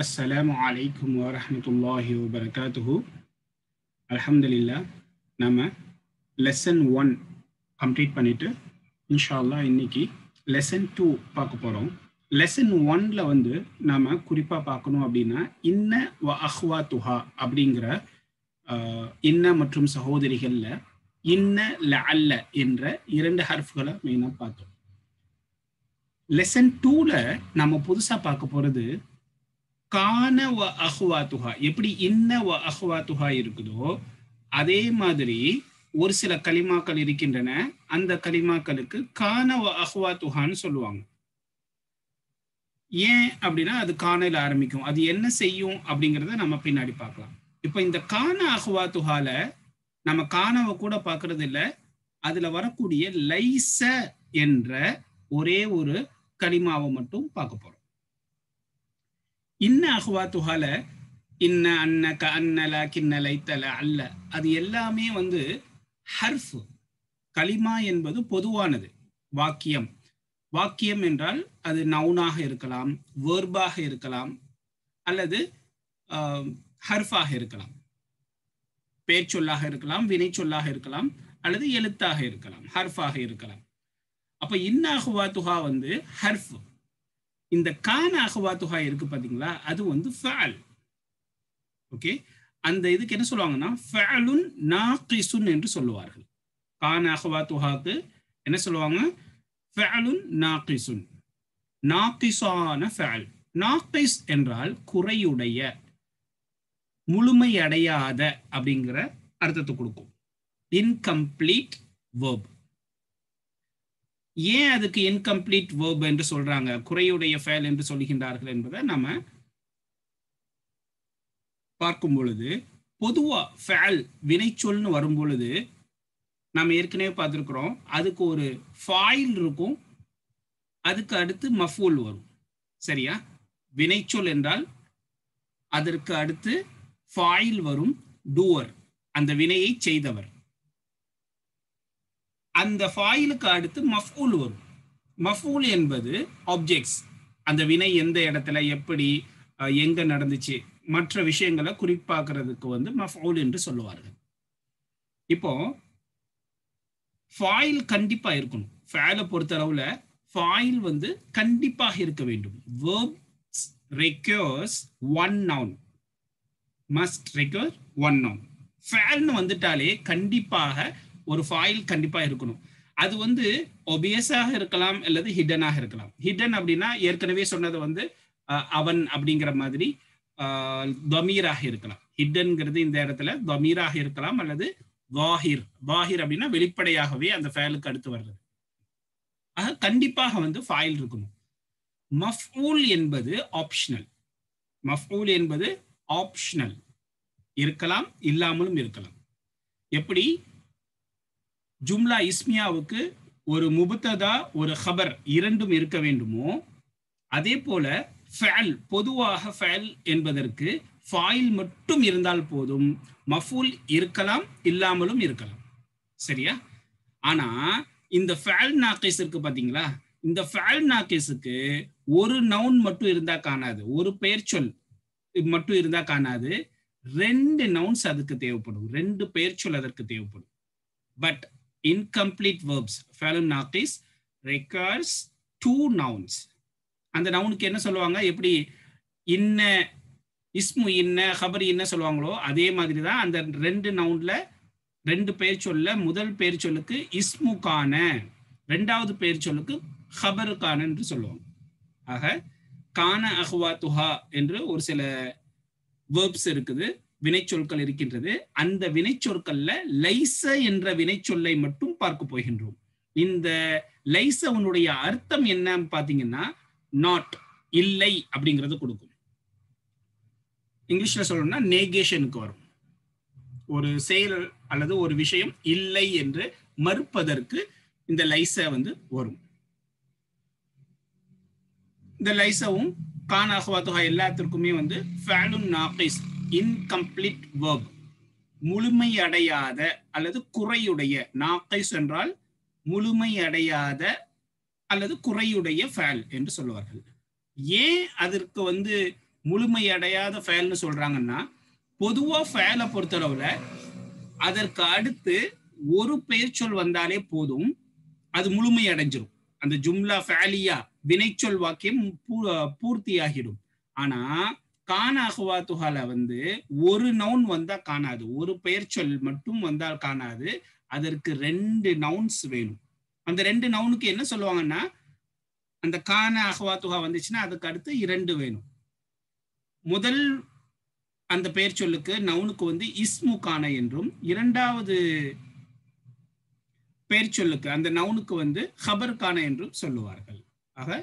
அஸ்ஸலாமு அலைக்கும் வரஹ்மத்துல்லாஹி வபரகாத்துஹு. அல்ஹம்துலில்லாஹ், நம்ம லெசன் 1 கம்ப்ளீட் பண்ணிட்டு இன்ஷா அல்லாஹ் இன்னைக்கு லெசன் 2 பார்க்க போகிறோம். லெசன் 1ல வந்து நாம குறிப்பாக பார்க்கணும் அப்படின்னா இன்ன வ அஹ்வாத்துஹா அப்படிங்கிற இன்ன மற்றும் சகோதரிகள்ல இன்ன லஅல்ல என்ற 2 ஹர்ஃப்களை மெயினாக பார்த்தோம். லெசன் 2ல நம்ம புதுசாக பார்க்க போகிறது கான வ அஹ்வாத்துஹா. எப்படி இன்ன வ அஹ்வாத்துஹா இருக்குதோ அதே மாதிரி ஒரு சில கலிமாக்கள் இருக்கின்றன. அந்த கலிமாக்களுக்கு கான வ அஹ்வாத்துஹான்னு சொல்லுவாங்க. ஏன் அப்படின்னா அது கானையில் ஆரம்பிக்கும். அது என்ன செய்யும் அப்படிங்கிறத நம்ம பின்னாடி பார்க்கலாம். இப்போ இந்த கான அஹ்வாத்துஹால நம்ம கானவை கூட பார்க்கறது இல்லை. அதுல வரக்கூடிய லைஸ என்ற ஒரே ஒரு கலிமாவை மட்டும் பார்க்க போறோம். இன்ன அஹ்வாத்துஹால இன்ன அன்னக அன்னல கிண்ண லைத்தல அல்ல, அது எல்லாமே வந்து ஹர்ஃப். கலிமா என்பது பொதுவானது. வாக்கியம் வாக்கியம் என்றால் அது நவுனாக இருக்கலாம், வேர்பாக இருக்கலாம், அல்லது ஹர்ஃபாக இருக்கலாம். பேச்சொல்லாக இருக்கலாம், வினைச்சொல்லாக இருக்கலாம், அல்லது எழுத்தாக இருக்கலாம், ஹர்ஃபாக இருக்கலாம். அப்ப இன்ன அஹ்வாத்துஹா வந்து ஹர்ஃப். இந்த கான அஹ்வாத்துஹா இருக்கு பாத்தீங்களா, அது வந்து ஃபஅல். ஓகே, அந்த இதுக்கு என்ன சொல்லுவாங்கன்னா ஃபஅலுன் நாகிசுன் என்று சொல்லுவார்கள். கான அஹ்வாத்துஹாக்கு என்ன சொல்லுவாங்க? ஃபஅலுன் நாகிசுன், நாகிஸான ஃபஅல். நாகிஸ் என்றால் குறையுடைய, முழுமையடையாத அப்படிங்கிற அர்த்தத்தை கொடுக்கும். Incomplete verb. ஏன் அதுக்கு இன்கம்ப்ளீட் வெர்ப் என்று சொல்றாங்க, குறையுடைய ஃபெயல் என்று சொல்கின்றார்கள் என்பதை நம்ம பார்க்கும் பொழுது, பொதுவா ஃபெயல் வினைச்சொல்னு வரும் பொழுது நம்ம ஏற்கனவே பார்த்துருக்கிறோம், அதுக்கு ஒரு ஃபாயில் இருக்கும், அதுக்கு அடுத்து மஃபூல் வரும். சரியா? வினைச்சொல் என்றால் அதற்கு அடுத்து ஃபாயில் வரும், டூவர், அந்த வினையை செய்தவர். அந்த ஃபாயிலுக்கு அடுத்து மஃபூல் வரும். மஃபூல் என்பது ஆப்ஜெக்ட்ஸ், அந்த வினை எந்த இடத்துல எப்படி எங்க நடந்துச்சு மற்ற விஷயங்களை குறிப்பாக்குறதுக்கு வந்து மஃபூல் என்று சொல்லுவார்கள். இப்போ ஃபாயில் கண்டிப்பா இருக்கணும். ஃபஅலை பொறுத்தளவுல ஃபாயில் வந்து கண்டிப்பாக இருக்க வேண்டும். verbs requires one noun, must require one noun. ஃபஅல்னு வந்துட்டாலே கண்டிப்பாக ஒரு ஃபாயில் கண்டிப்பா இருக்கணும். அது வந்து ஒபியஸாக இருக்கலாம் அல்லது ஹிடனாக இருக்கலாம். ஹிடன் அப்படின்னா ஏற்கனவே சொன்னது வந்து அவன் அப்படிங்கிற மாதிரி தமீராக இருக்கலாம். ஹிடன்ங்கிறது இந்த இடத்துல தமீராக இருக்கலாம், அல்லது வாஹிர். வாஹிர் அப்படின்னா வெளிப்படையாகவே அந்த ஃபஅலுக்கு அடுத்து வர்றது. ஆக கண்டிப்பாக வந்து ஃபாயில் இருக்கணும். மஃபூல் என்பது ஆப்ஷனல். மஃபூல் என்பது ஆப்ஷனல், இருக்கலாம் இல்லாமலும் இருக்கலாம். எப்படி ஜும்லா இஸ்மியாவுக்கு ஒரு முபத்ததா ஒரு ஹபர் இரண்டும் இருக்க வேண்டுமோ, அதே போல ஃபஅல், பொதுவாக ஃபஅல் என்பதற்கு ஃபாயில் மட்டும் இருந்தால் போதும், மஃபூல் இருக்கலாம் இல்லாமலும் இருக்கலாம். சரியா? ஆனா இந்த ஃபஅல் நாகிஸ் இருக்கு பாத்தீங்களா, இந்த ஃபஅல் நாகிஸுக்கு ஒரு நவுன் மட்டும் இருந்தா காணாது, ஒரு பெயர் சொல் மட்டும் இருந்தா காணாது, 2 நவுன்ஸ் அதுக்கு தேவைப்படும், 2 பெயர் சொல் அதற்கு தேவைப்படும். But incomplete verbs, ஃபஅல் நாகிஸ் requires 2 nouns. அந்த நவுனுக்கு என்ன சொல்லுவாங்க? எப்படி இன்ன, இஸ்மு இன்ன, ஹபர் இன்ன சொல்லுவாங்களோ அதே மாதிரி தான் அந்த 2 நவுன்ல 2 பெயர் சொல்ல முதல் பெயர் சொல்லுக்கு இஸ்முக்கான, 2வது பெயர் சொல்லுக்கு ஹபருக்கான என்று சொல்லுவாங்க. ஆக கான அஹ்வாத்துஹா என்று ஒரு சில வேர்ப்ஸ் இருக்குது, வினைச்சொற்கள் இருக்கின்றது. அந்த வினைச்சொற்கள்ல லைஸ என்ற வினைச்சொல்லை மட்டும் பார்க்க போகின்றோம். இந்த லைஸவனுடைய அர்த்தம் என்ன பாத்தீங்கன்னா நாட், இல்லை அப்படிங்கிறது கொடுக்கும். இங்கிலீஷ்ல சொல்லணும்னா நேகேஷனுக்கு வரும். ஒரு செயல் அல்லது ஒரு விஷயம் இல்லை என்று மறுப்பதற்கு இந்த லைஸ வந்து வரும். இந்த லைஸவும் கான அஹ்வாத்துஹா எல்லாத்திற்குமே வந்து ஃபஅலுன் நாகிஸ், இன்கம்ப்ளீட் வெர்ப், முழுமையடையாத அல்லது குறையுடைய. நாகிஸ் என்றால் முழுமையடையாத அல்லது குறையுடைய ஃபஅல் என்று சொல்லுவார்கள். ஏன் அதற்கு வந்து முழுமையடையாத ஃபேல்னு சொல்றாங்கன்னா, பொதுவா ஃபேலை பொறுத்தளவுல அதற்கு அடுத்து ஒரு பெயர்ச்சொல் வந்தாலே போதும், அது முழுமை அடைஞ்சிரும். அந்த ஜும்லா ஃபேலியா வினைச்சொல் வாக்கியம் பூர்த்தியாகிடும். ஆனா கான அஹ்வாத்துஹால வந்து ஒரு நவுன் வந்தா காணாது, ஒரு பெயர்ச்சொல் மட்டும் வந்தால் காணாது. அதற்கு 2 நவுன்ஸ் வேணும். அந்த 2 நவுனுக்கு என்ன சொல்லுவாங்கன்னா, அந்த கான அஹ்வாத்துஹா வந்துச்சுன்னா அதுக்கு அடுத்து 2 வேணும். முதல் அந்த பெயர் சொல்லுக்கு நவுனுக்கு வந்து இஸ்மு கான என்றும், இரண்டாவது பெயர் சொல்லுக்கு அந்த நவுனுக்கு வந்து ஹபர் கான என்றும் சொல்லுவார்கள். ஆக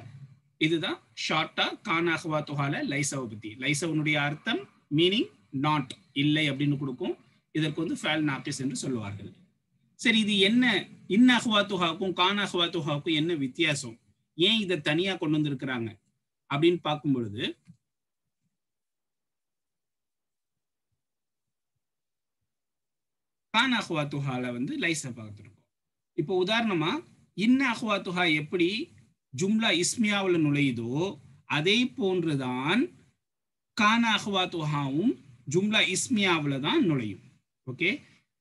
இதுதான் ஷார்ட்டா கான அஹ்வாத்துஹால லைசவ பத்தி. லைசவனுடைய அர்த்தம் மீனிங் நாட், இல்லை அப்படின்னு கொடுக்கும். இதற்கு வந்து ஃபேல் நாக்கிஸ் என்று சொல்லுவார்கள். சரி, இது என்ன இன்ன அஹ்வாத்துஹாவுக்கும் கான அஹ்வாத்துஹாவுக்கும் என்ன வித்தியாசம், ஏன் இதை தனியா கொண்டு வந்திருக்கிறாங்க அப்படின்னு பார்க்கும் பொழுது, கான அஹ்வாத்துஹால வந்து லைஸ பார்த்துருக்கோம். இப்போ உதாரணமா இன்ன அஹ்வாத்துஹா எப்படி ஜும்லா இஸ்மியாவில் நுழையுதோ அதே போன்றுதான் கான அஹ்வாத்துஹாவும் ஜும்லா இஸ்மியாவில் தான் நுழையும். ஓகே,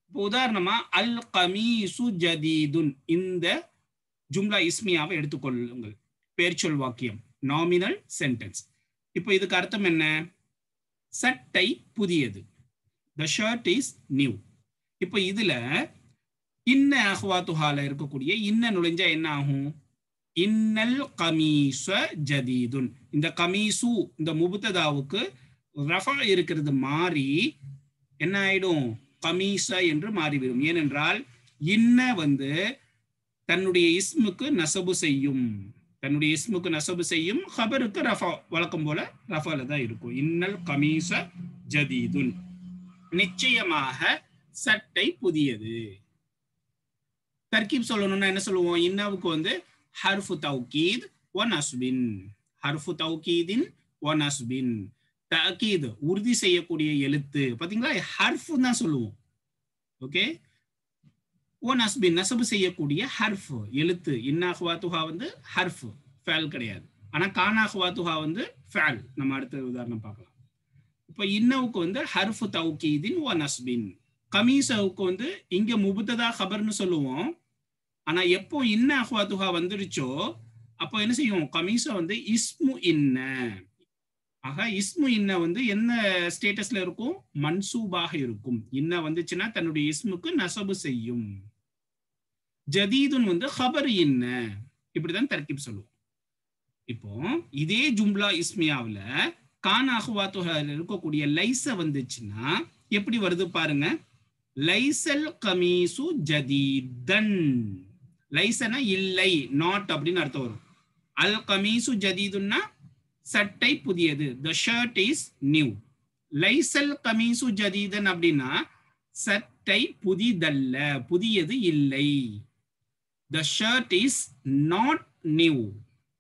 இப்போ உதாரணமா அல் கமீசு ஜதீதுன், இந்த ஜும்லா இஸ்மியாவை எடுத்துக்கொள்ளுங்கள். பெயர்ச்சொல் வாக்கியம், நாமினல் சென்டென்ஸ். இப்போ இதுக்கு அர்த்தம் என்ன? சட்டை புதியது, the shirt is new. இப்போ இதுல இன்ன அஹ்வாத்துஹால இருக்கக்கூடிய இன்ன நுழைஞ்சா என்ன ஆகும்? இன்னல் கமீஸ ஜதீதுன். இந்த கமீசு இந்த முபுத்ததாவுக்கு ரஃபா இருக்கிறது மாறி என்ன ஆயிடும்? கமீஸ என்று மாறிவிடும். ஏனென்றால் இன்ன வந்து தன்னுடைய இஸ்முக்கு நசபு செய்யும், தன்னுடைய இஸ்முக்கு நசபு செய்யும். ஹபருக்கு ரஃபா வழக்கம் போல ரஃபால தான் இருக்கும். இன்னல் கமீஸ ஜதீதுன், நிச்சயமாக சட்டை புதியது. தர்கீப் சொல்லணும்னா என்ன சொல்லுவோம்? இன்னவுக்கு வந்து ஹர்ஃபு தௌகீத் வ நஸ்பின், ஹர்ஃபு தௌகீதின் வ நஸ்பின். தஅகீத் உறுதி செய்யக்கூடிய எழுத்து, பாத்தீங்களா? ஹர்ஃப் தான் சொல்லுவோம். ஓகே, வ நஸ்பின் நஸ்பு செய்யக்கூடிய ஹர்ஃப் எழுத்து. இன்ன அஹ்வாத்துஹா வந்து ஹர்ஃப், ஃபேல் கிடையாது. ஆனா கான அஹ்வாத்துஹா வந்து ஃபேல். நம்ம அடுத்த உதாரணம் பார்க்கலாம். இப்போ இன்னவுக்கு வந்து ஹர்ஃபு தௌகீதின் வ நஸ்பின். கமீஸவுக்கு வந்து இங்க முபுத்ததா ஹபர்னு சொல்லுவோம். ஆனா எப்போ இன்ன அஹ்வாத்துஹா வந்துருச்சோ அப்போ என்ன செய்யும்? கமீஸா வந்து இஸ்மு இன்ன. ஆக இஸ்மு இன்ன வந்து என்ன ஸ்டேட்டஸ்ல இருக்கும்? மன்சூபாக இருக்கும். இன்ன வந்துச்சுன்னா தன்னுடைய இஸ்முக்கு நசபு செய்யும். ஜதீதுன் வந்து ஹபர் இன்ன. இப்படிதான் தர்கீப் சொல்லுவோம். இப்போ இதே ஜும்லா இஸ்மியாவில் கான அஹ்வாத்துஹா இருக்கக்கூடிய லைஸ வந்துச்சுன்னா எப்படி வருது பாருங்க. லைசல் கமீசு ஜதீதன். லைசனா இல்லை, நாட் அப்படின்னு அர்த்தம் வரும். அல் கமீசு ஜதீதுன்னா சட்டை புதியது, the shirt is new. லைசல் கமீசு ஜதீதன் அப்படின்னா சட்டை புதிதல்ல, புதியது இல்லை. the shirt is not new,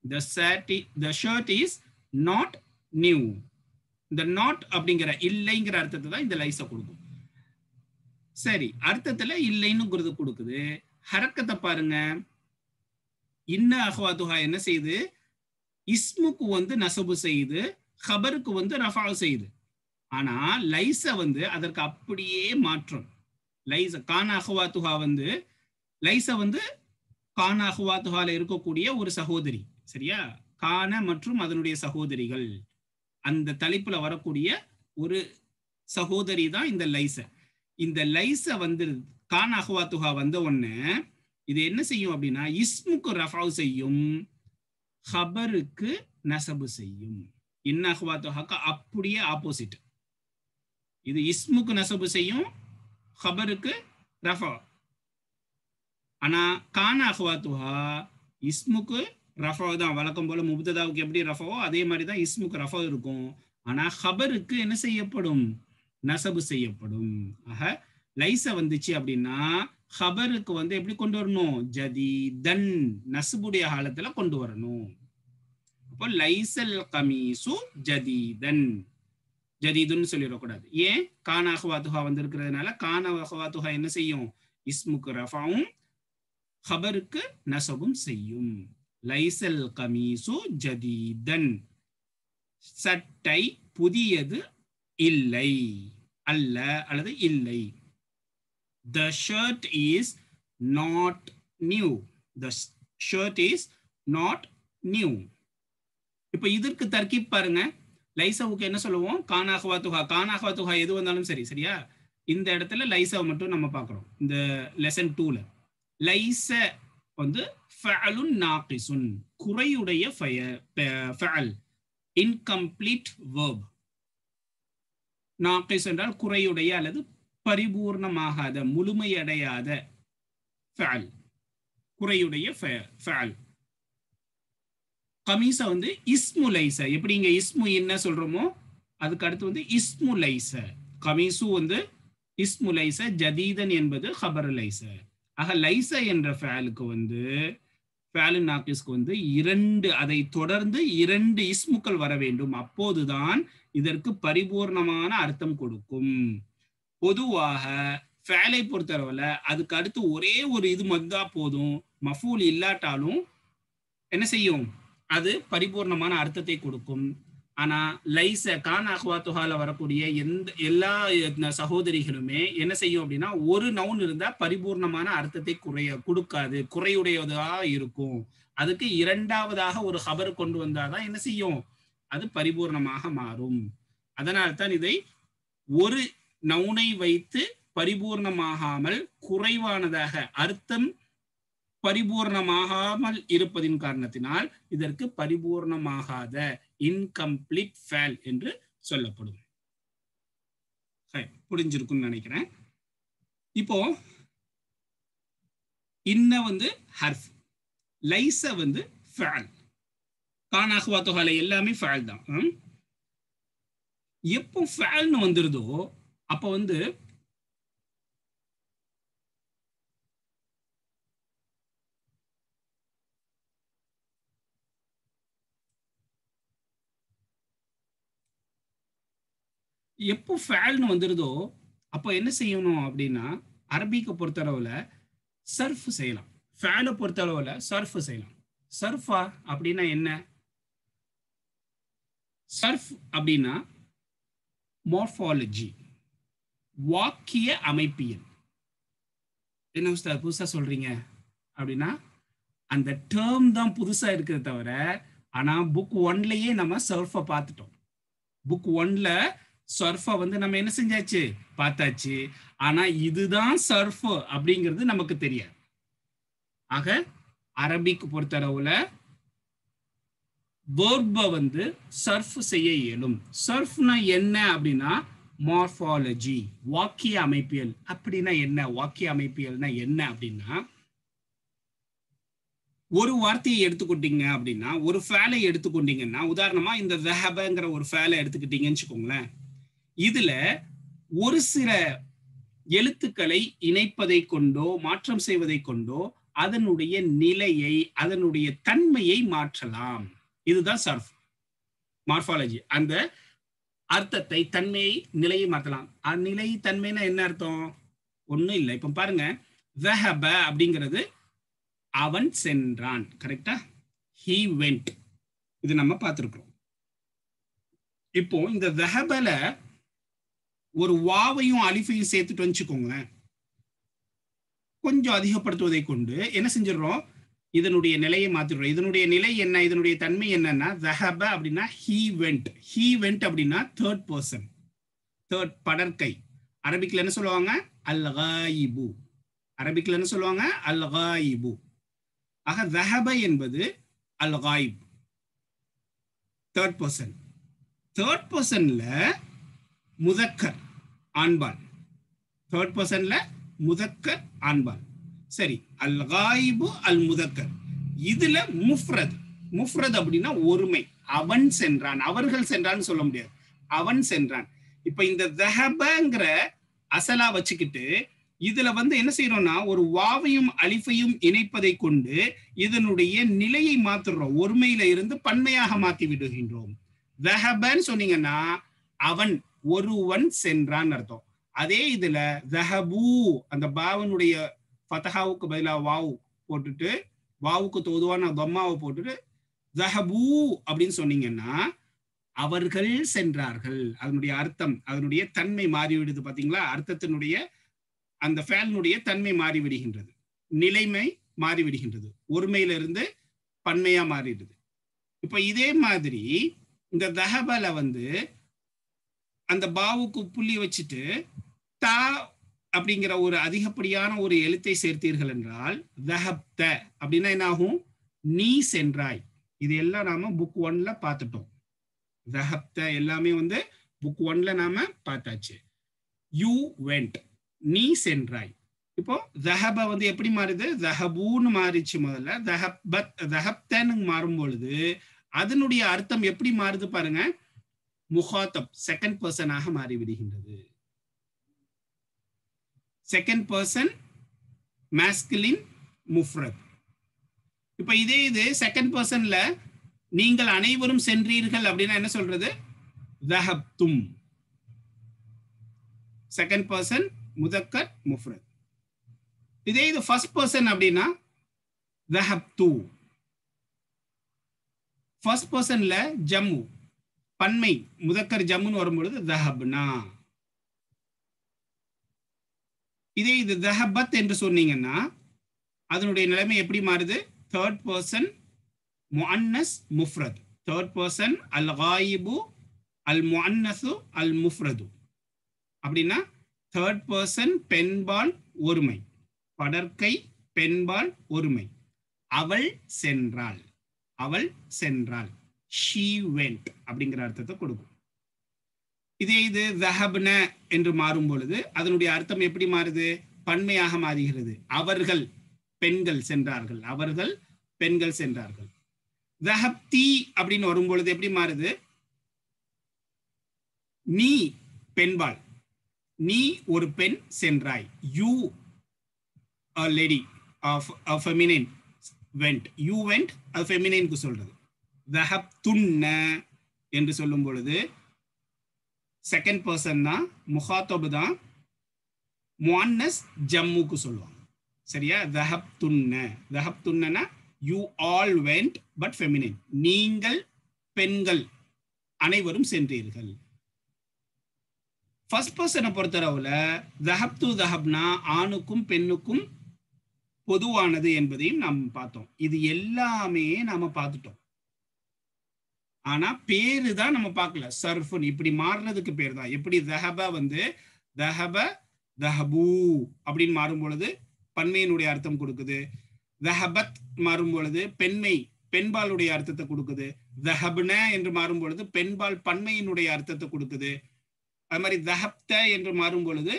the shirt is not new. இந்த நாட் அப்படிங்கிற இல்லைங்கிற அர்த்தத்தை தான் இந்த லைஸ கொடுக்கும். சரி, அர்த்தத்துல இல்லைன்னு கொடுக்குது. ஹரக்கத்தை பாருங்க. இன்ன அஹ்வாத்துஹா என்ன செய்யுது? இஸ்முக்கு வந்து நசபு செய்யுது, ஹபருக்கு வந்து ரஃபா செய்யுது. ஆனா லைஸ வந்து அதற்கு அப்படியே மாற்றம். லைஸ கான அஹ்வாத்துஹா வந்து லைஸ வந்து கான அஹ்வாத்துஹால இருக்கக்கூடிய ஒரு சகோதரி, சரியா? கான மற்றும் அதனுடைய சகோதரிகள், அந்த தலைப்புல வரக்கூடிய ஒரு சகோதரி தான் இந்த லைஸ. இந்த லைஸ வந்து கான அஹ்வாத்துஹா வந்த உடனே இது என்ன செய்யும் அப்படின்னா இஸ்முக்கு ரஃபா செய்யும், ஹபருக்கு நசபு செய்யும். இன்ன அஹ்வாத்துஹாக்கு அப்படியே ஆப்போசிட். இது இஸ்முக்கு நசபு செய்யும், ஹபருக்கு ரஃபா. ஆனா கான அஹ்வாத்துஹா இஸ்முக்கு ரஃபா தான். வழக்கம் போல முப்ததாவுக்கு எப்படி ரஃபாவோ அதே மாதிரி தான் இஸ்முக்கு ரஃபா இருக்கும். ஆனா ஹபருக்கு என்ன செய்யப்படும்? நசபு செய்யப்படும். ஆக லைஸ வந்துச்சு அப்படின்னா ஹபருக்கு வந்து எப்படி கொண்டு வரணும்? ஜதீதன், நஸ்புடைய காலத்துல கொண்டு வரணும். அப்போ லைசல் கமீசு ஜதீதன், ஜதீதுன்னு சொல்லிடக்கூடாது. ஏன்? கான அஹ்வாத்துஹா வந்து இருக்கிறதுனால கான அஹ்வாத்துஹா என்ன செய்யும்? இஸ்முக்கு ரஃபாவும் ஹபருக்கு நசபும் செய்யும். லைசல் கமீசு ஜதீதன். சட்டை புதியது இல்லை, அல்ல அல்லது இல்லை. The shirt is not new. The shirt is not new. இப்போ இதற்கு தர்கீப் பாருங்க. லைசாவுக்கு என்ன சொல்லுவோம்? கானாஹ்வாத்துஹா. கானாஹ்வாத்துஹா எது வந்தாலும் சரி, சரியா? இந்த இடத்துல லைசாவை மட்டும் நம்ம பார்க்குறோம் இந்த லெசன் 2ல. லைச வந்து ஃபஅலுன் நாகிசுன், குறையுடைய ஃபஅல், இன்கம்ப்ளீட் verb. நாகிஸ் என்றால் குறையுடைய அல்லது பரிபூர்ணமாகாத, முழுமையடையாத ஃபஅல், குறையுடைய ஃபஅல். கமீசா வந்து இஸ்மு லைச. எப்படி இங்க இஸ்மு என்ன சொல்றோமோ அதுக்கு அடுத்து வந்து இஸ்மு லைச. கமீசு வந்து இஸ்மு லைச, ஜதீதன் என்பது ஹபர் லைச. ஆக லைச என்ற ஃபஅலுக்கு வந்து ஃபஅலு நாகிஸ்க்கு வந்து அதை தொடர்ந்து 2 இஸ்முக்கள் வர வேண்டும். அப்போதுதான் இதற்கு பரிபூர்ணமான அர்த்தம் கொடுக்கும். பொதுவாக ஃபஅலை பொறுத்தளவுல அதுக்கு அடுத்து ஒரே ஒரு இது வந்தா போதும், மஃபூல் இல்லாட்டாலும் என்ன செய்யும், அது பரிபூர்ணமான அர்த்தத்தை கொடுக்கும். ஆனா லைச கானாஹ்வாத்துஹால வரக்கூடிய எல்லா சகோதரிகளுமே என்ன செய்யும் அப்படின்னா, ஒரு நவுன் இருந்தா பரிபூர்ணமான அர்த்தத்தை கொடுக்காது, குறையுடையதா இருக்கும். அதுக்கு 2வதாக ஒரு ஹபர் கொண்டு வந்தாதான் என்ன செய்யும், அது பரிபூர்ணமாக மாறும். அதனால்தான் இதை ஒரு நவுனை வைத்து பரிபூர்ணமாகாமல் குறைவானதாக, அர்த்தம் பரிபூர்ணமாகாமல் இருப்பதின் காரணத்தினால் இதற்கு பரிபூர்ணமாகாத இன்கம்ப்ளீட் ஃபஅல் என்று சொல்லப்படும். புரிஞ்சிருக்கும்னு நினைக்கிறேன். இப்போ இன்ன வந்து ஹர்ஃப், லைஸ வந்து ஃபஅல், கானாஹ்வாத்துஹால எல்லாமே ஃபஅல் தான். எப்போ ஃபஅல்னு வந்துருதோ அப்போ வந்து எப்போ ஃபஅல்னு வந்துருதோ அப்போ என்ன செய்யணும் அப்படின்னா, அரபிக்கு பொறுத்தளவுல சர்ஃப் செய்யலாம், ஃபஅலை பொறுத்தளவுல சர்ஃப் செய்யலாம். சர்ஃபா அப்படின்னா என்ன? சர்ஃப் அப்படின்னா மார்ஃபாலஜி, வாக்கிய அமைப்பியல். என்ன உஸ்தாத் புதுசா சொல்றீங்க அப்படின்னா, அந்த டேர்ம் தான் புதுசா இருக்கிறத தவிர, ஆனா புக் 1லயே நம்ம சர்ஃபை பார்த்துட்டோம். புக் 1ல சர்ஃபை வந்து நம்ம என்ன செஞ்சாச்சு, பார்த்தாச்சு. ஆனா இதுதான் சர்ஃப் அப்படிங்கிறது நமக்கு தெரியாது. ஆக அரபிக்கு பொறுத்தளவுல வெர்பை வந்து சர்ஃப் செய்ய இயலும். சர்ஃப்னா என்ன அப்படின்னா மார்ஃபாலஜி, வாக்கிய அமைப்பியல். அப்படின்னா என்ன? வாக்கிய அமைப்பியல்னா என்ன அப்படின்னா, ஒரு வார்த்தையை எடுத்துக்கிட்டீங்க அப்படின்னா, ஒரு ஃபேலை எடுத்துக்கொண்டீங்கன்னா, உதாரணமா இந்த ذهبங்கிற ஒரு ஃபேலை எடுத்துக்கிட்டீங்கன்னு வச்சுக்கோங்களேன். இதுல ஒரு சில எழுத்துக்களை இணைப்பதை கொண்டோ மாற்றம் செய்வதை கொண்டோ அதனுடைய நிலையை, அதனுடைய தன்மையை மாற்றலாம். இதுதான் சர்ஃப், மார்ஃபாலஜி. அந்த அர்த்தத்தை, தன்மையை, நிலையை மாற்றலாம். நிலை தன்மைனா என்ன அர்த்தம்? ஒன்றும் இல்லை. இப்போ பாருங்க, ذهب அப்படிங்கிறது அவன் சென்றான், கரெக்டா? he went, இது நம்ம பார்த்துருக்கிறோம். இப்போ இந்த ذهبல ஒரு வாவையும் அலிஃபையும் சேர்த்துட்டு வச்சுக்கோங்களேன், கொஞ்சம் அதிகப்படுத்துவதை கொண்டு என்ன செஞ்சிடறோம், இதனுடைய நிலையை மாத்திடுறோம். இதனுடைய நிலை என்ன, இதனுடைய தன்மை என்னன்னா, ذهب அப்படின்னா he went. he went அப்படின்னா தேர்ட் பர்சன், தேர்ட் படற்கை. அரபிக்ல என்ன சொல்லுவாங்க? அல் காயிபு. அரபிக்ல என்ன சொல்லுவாங்க? அல் காயிபு. ஆக ذهب என்பது அல் காயிப், தேர்ட் பர்சன். தேர்ட் பர்சன்ல முதக்கர், ஆண்பால். தேர்ட் பர்சன்ல முதக்கர், ஆண்பால். சரி, அல் காயிபு அல் முதக்கர். இதுல முஃப்ரத். முஃப்ரத் அப்படின்னா ஒருமை. அவன் சென்றான், அவர்கள் சென்றான்னு சொல்ல முடியாது, அவன் சென்றான். இப்ப இந்த ذهبங்கிற அசலா வச்சுக்கிட்டு இதுல வந்து என்ன செய்யறோம்னா, ஒரு வாவையும் அலிஃபையும் இணைப்பதை கொண்டு இதனுடைய நிலையை மாத்துறோம். ஒருமையில இருந்து பன்மையாக மாத்தி விடுகின்றோம். ذهبன்னு சொன்னீங்கன்னா அவன், ஒருவன் சென்றான் அர்த்தம். அதே இதுல ذهبு, அந்த பாவனுடைய ஃபதஹாவுக்கு பதிலா வாவு போட்டுட்டு, வாவுக்கு தோதுவான தம்மாவை போட்டுட்டு ذهبு அப்படின்னு சொன்னீங்கன்னா அவர்கள் சென்றார்கள். அதனுடைய அர்த்தம், அதனுடைய தன்மை மாறிவிடுது. பாத்தீங்களா, அர்த்தத்தினுடைய அந்த ஃபேலினுடைய தன்மை மாறிவிடுகின்றது, நிலைமை மாறிவிடுகின்றது, ஒருமையிலிருந்து பன்மையா மாறிடுது. இப்ப இதே மாதிரி இந்த தஹபல வந்து அந்த பாவுக்கு புள்ளி வச்சுட்டு தா அப்படிங்கிற ஒரு அதிகப்படியான ஒரு எழுத்தை சேர்த்தீர்கள் என்றால் தஹப்த அப்படின்னா என்ன ஆகும்? நீ சென்றாய். இது எல்லாம் நாம புக் 1ல பார்த்துட்டோம். தஹப்த எல்லாமே வந்து புக் 1ல நாம பார்த்தாச்சு. யூ வெண்ட், நீ சென்றாய். இப்போ தஹப வந்து எப்படி மாறுது? தஹபூன்னு மாறிச்சு. முதல்ல தஹப்தன்னு மாறும் பொழுது அதனுடைய அர்த்தம் எப்படி மாறுது பாருங்க. முஹாத்தப், செகண்ட் பர்சனாக மாறிவிடுகின்றது. செகண்ட் பர்சன் மாஸ்குலின் முஃப்ரத். இப்ப இதே இது செகண்ட் பர்சன்ல நீங்கள் அனைவரும் சென்றீர்கள் அப்படின்னா என்ன சொல்றது? தஹப்தும். செகண்ட் பர்சன் முதக்கர் முஃப்ரத். இதே இது ஃபர்ஸ்ட் பர்சன் அப்படின்னா தஹப்து. ஃபர்ஸ்ட் பர்சன்ல ஜம்மு, பன்மை முதக்கர் ஜம்முன்னு வரும்பொழுது தஹப்னா. இதே இது தஹபத் என்று சொன்னீங்கன்னா அதனுடைய நிலைமை எப்படி மாறுது? தேர்ட் பர்சன் முஅன்னஸ் முஃப்ரத். தேர்ட் பர்சன் அல் காயிபு அல் முஅன்னசு அல் முஃப்ரது. அப்படின்னா தேர்ட் பர்சன் பெண்பால் ஒருமை, படற்கை பெண்பால் ஒருமை. அவள் சென்றாள், அவள் சென்றாள். she went அப்படிங்கிற அர்த்தத்தை கொடுக்கும். இதே இது தஹப்ன என்று மாறும் பொழுது அதனுடைய அர்த்தம் எப்படி மாறுது? பன்மையாக மாறுகிறது. அவர்கள் பெண்கள் சென்றார்கள், அவர்கள் பெண்கள் சென்றார்கள். தஹப்தி அப்படின்னு வரும் பொழுது எப்படி மாறுது? நீ பெண்பால், நீ ஒரு பெண் சென்றாய். You a lady of a feminine went, you went அது ஃபெமினைனுக்கு சொல்றது. தஹப்துன்ன என்று சொல்லும் பொழுது செகண்ட் பர்சன் தான், முஹாத்தப் தான், முஅன்னஸ் ஜம்முக்கு சொல்லுவாங்க. சரியா? தஹப்துன்ன, தஹப்துன்னா you all went but feminine, நீங்கள் பெண்கள் அனைவரும் சென்றீர்கள். ஃபர்ஸ்ட் பர்சனை பொறுத்தளவுல தஹப்து தஹப்னா ஆணுக்கும் பெண்ணுக்கும் பொதுவானது என்பதையும் நாம் பார்த்தோம். இது எல்லாமே நாம பார்த்துட்டோம். ஆனா பேரு தான் நம்ம பார்க்கல. சர்ஃபுன் இப்படி மாறுறதுக்கு பேர் தான். எப்படி தஹப வந்து தஹப தஹபூ அப்படின்னு மாறும் பொழுது பன்மையினுடைய அர்த்தம் கொடுக்குது. தஹபத் மாறும் பொழுது பெண்மை பெண்பாலுடைய அர்த்தத்தை கொடுக்குது. தஹப்ன என்று மாறும் பொழுது பெண்பால் பன்மையினுடைய அர்த்தத்தை கொடுக்குது. அது மாதிரி தஹப்த என்று மாறும் பொழுது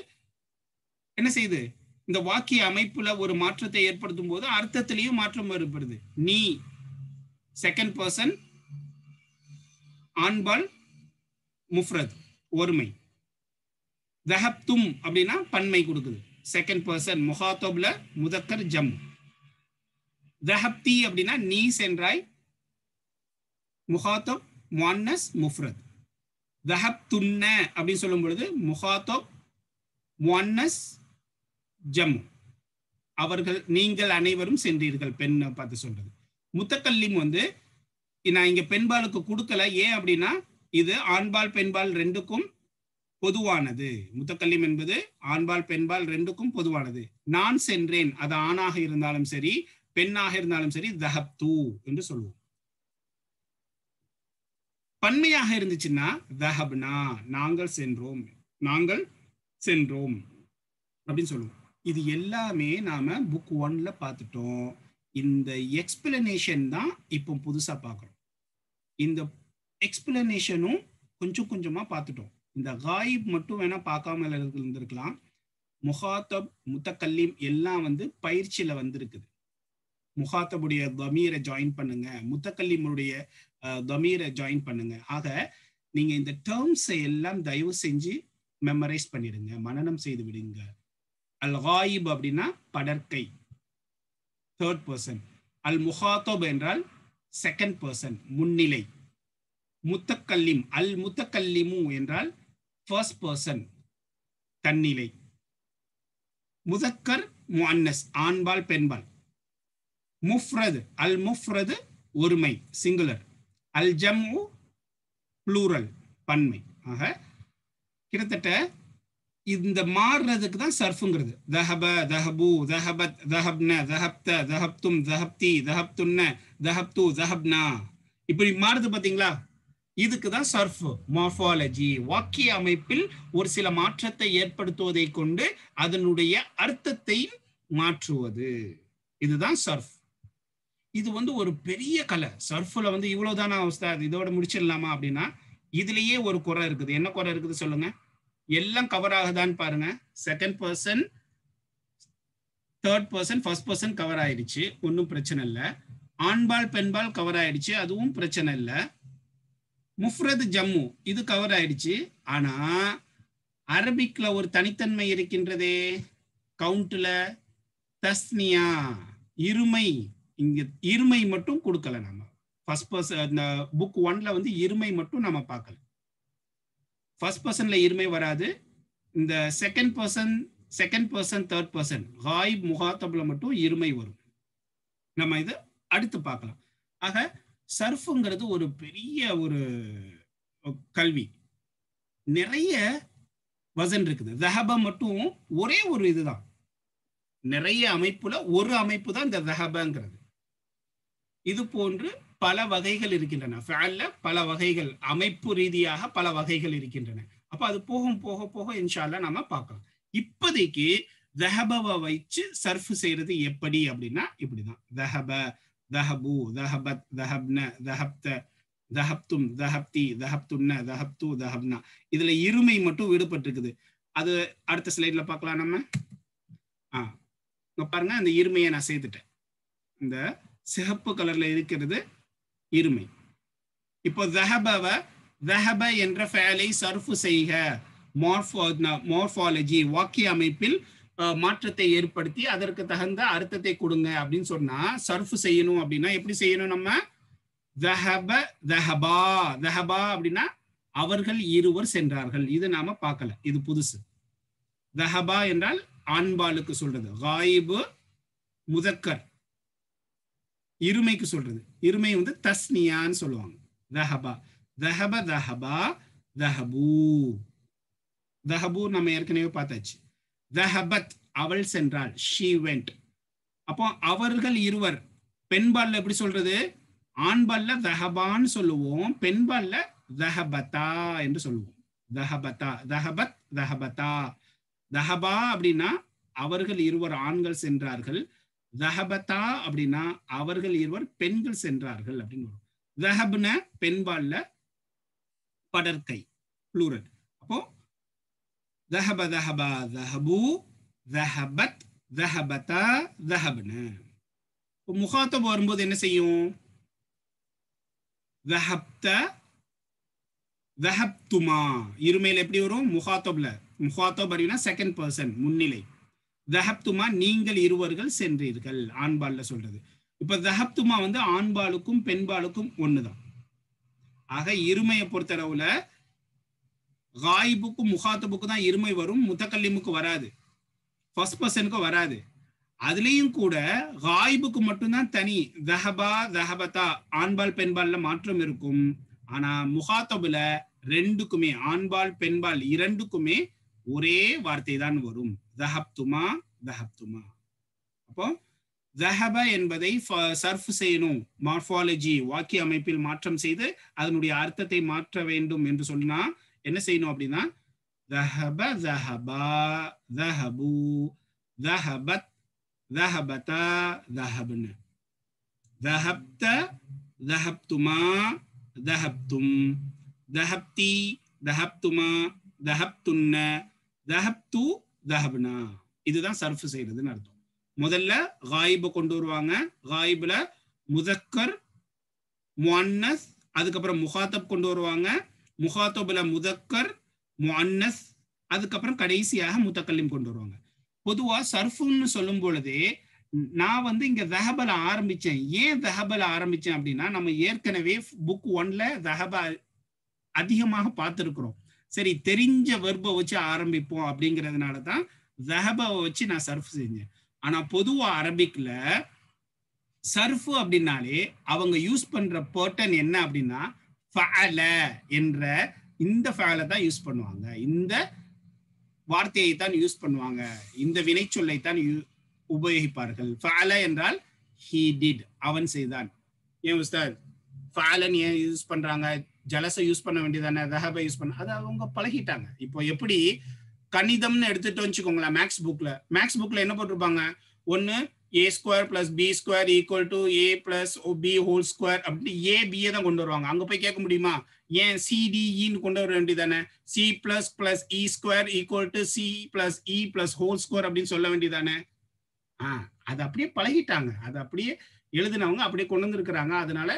என்ன செய்யுது? இந்த வாக்கிய அமைப்புல ஒரு மாற்றத்தை ஏற்படுத்தும் போது அர்த்தத்திலையும் மாற்றம் ஏற்படுது. நீ செகண்ட் பர்சன் ஆண்பால் முஃப்ரத் ஒருமை. தஹப்தும் அப்படின்னா பன்மை கொடுக்குது. செகண்ட் பர்சன் முஹாத்தப்ல முதக்கர் ஜம். தஹப்தி அப்படின்னா நீ சென்றாய், முஹாத்தப் முஅன்னஸ் முஃப்ரத். தஹப்துன்ன அப்படின்னு சொல்லும் பொழுது முஹாத்தப் முஅன்னஸ் ஜம், அவர்கள் நீங்கள் அனைவரும் சென்றீர்கள், பெண்ணை பார்த்து சொல்றது. முத்தக்கல்லிம் வந்து நான் இங்க பெண்பாலுக்கு கொடுக்கல. ஏன் அப்படின்னா இது ஆண்பால் பெண்பால் ரெண்டுக்கும் பொதுவானது. முத்தக்கல்லிம் என்பது ஆண்பால் பெண்பால் ரெண்டுக்கும் பொதுவானது. நான் சென்றேன், அது ஆணாக இருந்தாலும் சரி பெண்ணாக இருந்தாலும் சரி தஹப்து என்று சொல்லுவோம். பன்மையாக இருந்துச்சுன்னா தஹப்னா, நாங்கள் சென்றோம், நாங்கள் சென்றோம் அப்படின்னு சொல்லுவோம். இது எல்லாமே நாம புக் 1ல பார்த்துட்டோம். இந்த எக்ஸ்பிளனேஷன் தான் இப்போ புதுசா பார்க்கிறோம். இந்த எக்ஸ்பிளனேஷனும் கொஞ்சம் கொஞ்சமா பார்த்துட்டோம். இந்த காயிப் மட்டும் வேணா பார்க்காம இருந்திருக்கலாம். முஹாத்தப் முத்தக்கல்லிம் எல்லாம் வந்து பயிற்சியில வந்திருக்குது. முஹாத்தபுடைய தமீரை ஜாயின் பண்ணுங்க, முத்தக்கல்லிமுடைய தமீரை ஜாயின் பண்ணுங்க. ஆக நீங்க இந்த டேர்ம்ஸை எல்லாம் தயவு செஞ்சு மெமரைஸ் பண்ணிடுங்க, மனனம் செய்து விடுங்க. அல் காயிப் அப்படின்னா படற்கை, தேர்ட் பர்சன். அல் முஹாத்தப் என்றால் செகண்ட் பர்சன், முன்னிலை. முத்தக்கல்லிம் அல் முத்தக்கல்லிமு என்றால் ஃபர்ஸ்ட் பர்சன், தன்னிலை. முதக்கர் முஅன்னஸ் ஆண்பால் பெண்பால். முஃப்ரது அல் முஃப்ரது ஒருமை சிங்குலர். அல் ஜம்உ ப்ளூரல் பன்மை. ஆக கிட்டத்தட்ட இந்த மாறுறதுக்கு தான் சர்ஃபுங்கிறது. தஹப, தஹபு, தஹபத், தஹப்ன, தஹப்த, தஹப்தும், தஹப்தி, தஹப்துன்ன, தஹப்து, தஹப்னா, இப்படி மாறுது பாத்தீங்களா? இதுக்கு தான் சர்ஃப். மார்ஃபாலஜி வாக்கிய அமைப்பில் ஒரு சில மாற்றத்தை ஏற்படுத்துவதை கொண்டு அதனுடைய அர்த்தத்தை மாற்றுவது, இதுதான் சர்ஃப். இது வந்து ஒரு பெரிய கலை. சர்ஃப்ல வந்து இவ்வளவுதானா உஸ்தாத், இதோட முடிச்சிடலாமா அப்படின்னா, இதுலயே ஒரு குறை இருக்குது. என்ன குறை இருக்குது சொல்லுங்க? எல்லாம் கவர் ஆகுதான்னு பாருங்க. Second person, third person, first person cover ஆயிடுச்சு, ஒன்றும் பிரச்சனை இல்லை. ஆண்பால் பெண்பால் கவர் ஆயிடுச்சு, அதுவும் பிரச்சனை இல்லை. முஃப்ரத் ஜம்மு இது கவர் ஆயிடுச்சு. ஆனா அரபிக்ல ஒரு தனித்தன்மை இருக்கின்றதே, கவுண்ட்ல தஸ்னியா, இருமை. இங்க இருமை மட்டும் கொடுக்கல. நம்ம ஃபர்ஸ்ட் பர்சன் இந்த புக் 1ல வந்து இருமை மட்டும் நம்ம பார்க்கல. ஃபர்ஸ்ட் பர்சன்ல இருமை வராது. இந்த செகண்ட் பர்சன் தேர்ட் பர்சன் காயிப் முகாத்தப்ல மட்டும் இருமை வரும். நம்ம இதை அடுத்து பார்க்கலாம். ஆக சர்ஃப்ங்கிறது ஒரு பெரிய ஒரு கல்வி. நிறைய வசன் இருக்குது. தஹப மட்டும் ஒரே ஒரு இதுதான். நிறைய அமைப்புல ஒரு அமைப்பு தான் இந்த தஹபங்கிறது. இது போன்று பல வகைகள் இருக்கின்றன. ஃபஅல்ல பல வகைகள், அமைப்பு ரீதியாக பல வகைகள் இருக்கின்றன. அப்ப அது போக போக இன்ஷா அல்லாஹ் நாம பார்க்கலாம். இப்போதைக்கு தஹபவை வச்சு சர்ஃப் செய்யறது எப்படி அப்படின்னா இப்படிதான். தஹப, தஹபு, தஹபத், தஹப்ன, தஹப்த, தஹப்தும், தஹப்தி, தஹப்துன்ன, தஹப்து, தஹப்னா. இதுல இருமை மட்டும் விடுபட்டிருக்குது. அது அடுத்த ஸ்லைட்ல பார்க்கலாம் நம்ம. பாருங்க, அந்த இருமையை நான் சேர்த்துட்டேன். இந்த சிகப்பு கலர்ல இருக்கிறது இருமை. இப்போ தஹப என்ற ஃபஅலை சர்ஃப் செய்க, மார்ஃபாலஜி வாக்கிய அமைப்பில் மாற்றத்தை ஏற்படுத்தி அதற்கு தகுந்த அர்த்தத்தை கொடுங்க அப்படின்னு சொன்னா சர்ஃப் செய்யணும். அப்படின்னா எப்படி செய்யணும்? நம்ம தஹப, தஹபா, தஹபா அப்படின்னா அவர்கள் இருவர் சென்றார்கள். இது நாம பார்க்கல, இது புதுசு. தஹபா என்றால் ஆண்பாலுக்கு சொல்றது. காயிபு முதக்கர் இருமைக்கு சொல்றது. இருமை வந்து தஸ்னியான்னு சொல்லுவாங்க. தஹபா, தஹப, தஹபா, தஹபு. தஹபு நம்ம ஏற்கனவே பார்த்தாச்சு. தஹபத் அவள் சென்றாள், she went. அப்போ அவர்கள் இருவர் பெண்பால்ல எப்படி சொல்றது? ஆண்பால்ல தஹபான்னு சொல்லுவோம், பெண்பால்ல தஹபதா என்று சொல்லுவோம். தஹபதா, தஹபத், தஹபதா. தஹபா அப்படின்னா அவர்கள் இருவர் ஆண்கள் சென்றார்கள். தஹபதா அப்படின்னா அவர்கள் இருவர் பெண்கள் சென்றார்கள் அப்படின்னு வரும். தஹப்ன பெண்பால்ல படற்கை, ப்ளூரல். அப்போ தஹப, தஹபா, தஹபு, தஹபத், தஹபதா, தஹப்ன. முகாத்தப் வரும்போது என்ன செய்யும்? தஹப்த, தஹப்துமா. இருமையில எப்படி வரும்? முகாத்தப்ல. முகாத்தப் அப்படின்னா செகண்ட் பர்சன், முன்னிலை. தஹப்துமா நீங்கள் இருவர்கள் சென்றீர்கள், ஆண்பால்ல சொல்றது. இப்ப தஹப்துமா வந்து ஆண்பாலுக்கும் பெண்பாலுக்கும் ஒண்ணுதான். ஆக இருமையை பொறுத்தளவுல காயிபுக்கும் முகாத்தபுக்கு தான் இருமை வரும், முத்தகல்லிமுக்கு வராது, ஃபர்ஸ்ட் பர்சனுக்கு வராது. அதுலயும் கூட காயிபுக்கு மட்டும்தான் தனி தஹபா, தஹபதா ஆண்பால் பெண்பால்ல மாற்றம் இருக்கும். ஆனா முகாத்தபுல ரெண்டுக்குமே, ஆண்பால் பெண்பால் இரண்டுக்குமே ஒரே வார்த்தை தான் வரும். தஹப்துமா, தஹப்துமா. அப்போ தஹப என்பதை சர்ஃப் செய்யணும், மார்ஃபாலஜி வாக்கிய அமைப்பில் மாற்றம் செய்து அதனுடைய அர்த்தத்தை மாற்ற வேண்டும் என்று சொன்னா என்ன செய்யணும் அப்படின்னா தஹப, தஹபா, தஹபு, தஹபத், தஹபதா, தஹப்ன. தஹப்த, தஹப்துமா, தஹப்தும், தஹப்தி, தஹப்துமா, தஹப்துன்ன, தஹப்து, தஹப்னா. இதுதான் சர்ஃப் செய்யறதுன்னு அர்த்தம். முதல்ல காயிப கொண்டு வருவாங்க. காயிப்ல முதக்கர், முஅன்னஸ், அதுக்கப்புறம் முகாத்தப் கொண்டு வருவாங்க. முகாத்தப்ல முதக்கர், முஅன்னஸ், அதுக்கப்புறம் கடைசியாக முத்தக்கல்லிம் கொண்டு வருவாங்க. பொதுவா சர்ஃப்னு சொல்லும் பொழுதே நான் வந்து இங்க தஹபல ஆரம்பிச்சேன். ஏன் தஹபல ஆரம்பிச்சேன் அப்படின்னா நம்ம ஏற்கனவே புக் 1ல தஹப அதிகமாக பார்த்திருக்கிறோம். சரி, தெரிஞ்ச வெர்பை வச்சு ஆரம்பிப்போம் அப்படிங்கிறதுனால தான் தஹபவை வச்சு நான் சர்ஃப் செஞ்சேன். ஆனா பொதுவா அரபிக்ல சர்ஃப் அப்படின்னாலே அவங்க யூஸ் பண்ற பேட்டர்ன் என்ன அப்படின்னா ஃபஅல என்ற இந்த ஃபஅல தான் யூஸ் பண்ணுவாங்க, இந்த வார்த்தையை தான் யூஸ் பண்ணுவாங்க, இந்த வினைச்சொல்லை தான் உபயோகிப்பார்கள். ஃபஅல என்றால் he did, அவன் செய்தான். ஏன் உஸ்தாத் ஃபஅலன் ஏன் யூஸ் பண்றாங்க? ஜலச யூஸ் பண்ண வேண்டியதானே, தஹப யூஸ் பண்ண, அது அவங்க பழகிட்டாங்க. இப்போ எப்படி கணிதம்னு எடுத்துட்டு வச்சுக்கோங்களேன், மேக்ஸ் புக்ல என்ன போட்டிருப்பாங்க, ஒன்னு a² + b² = a + b whole square அப்படி b தான் கொண்டு வருவாங்க. அங்க போய் கேட்க முடியுமா? ஏன் cdன்னு கொண்டு வர வேண்டியதானே, c + e² = c + e + whole square அப்படின்னு சொல்ல வேண்டியதானே. அது அப்படியே பழகிட்டாங்க, அது அப்படியே எழுதினவங்க அப்படியே கொண்டு வந்திருக்கிறாங்க. அதனால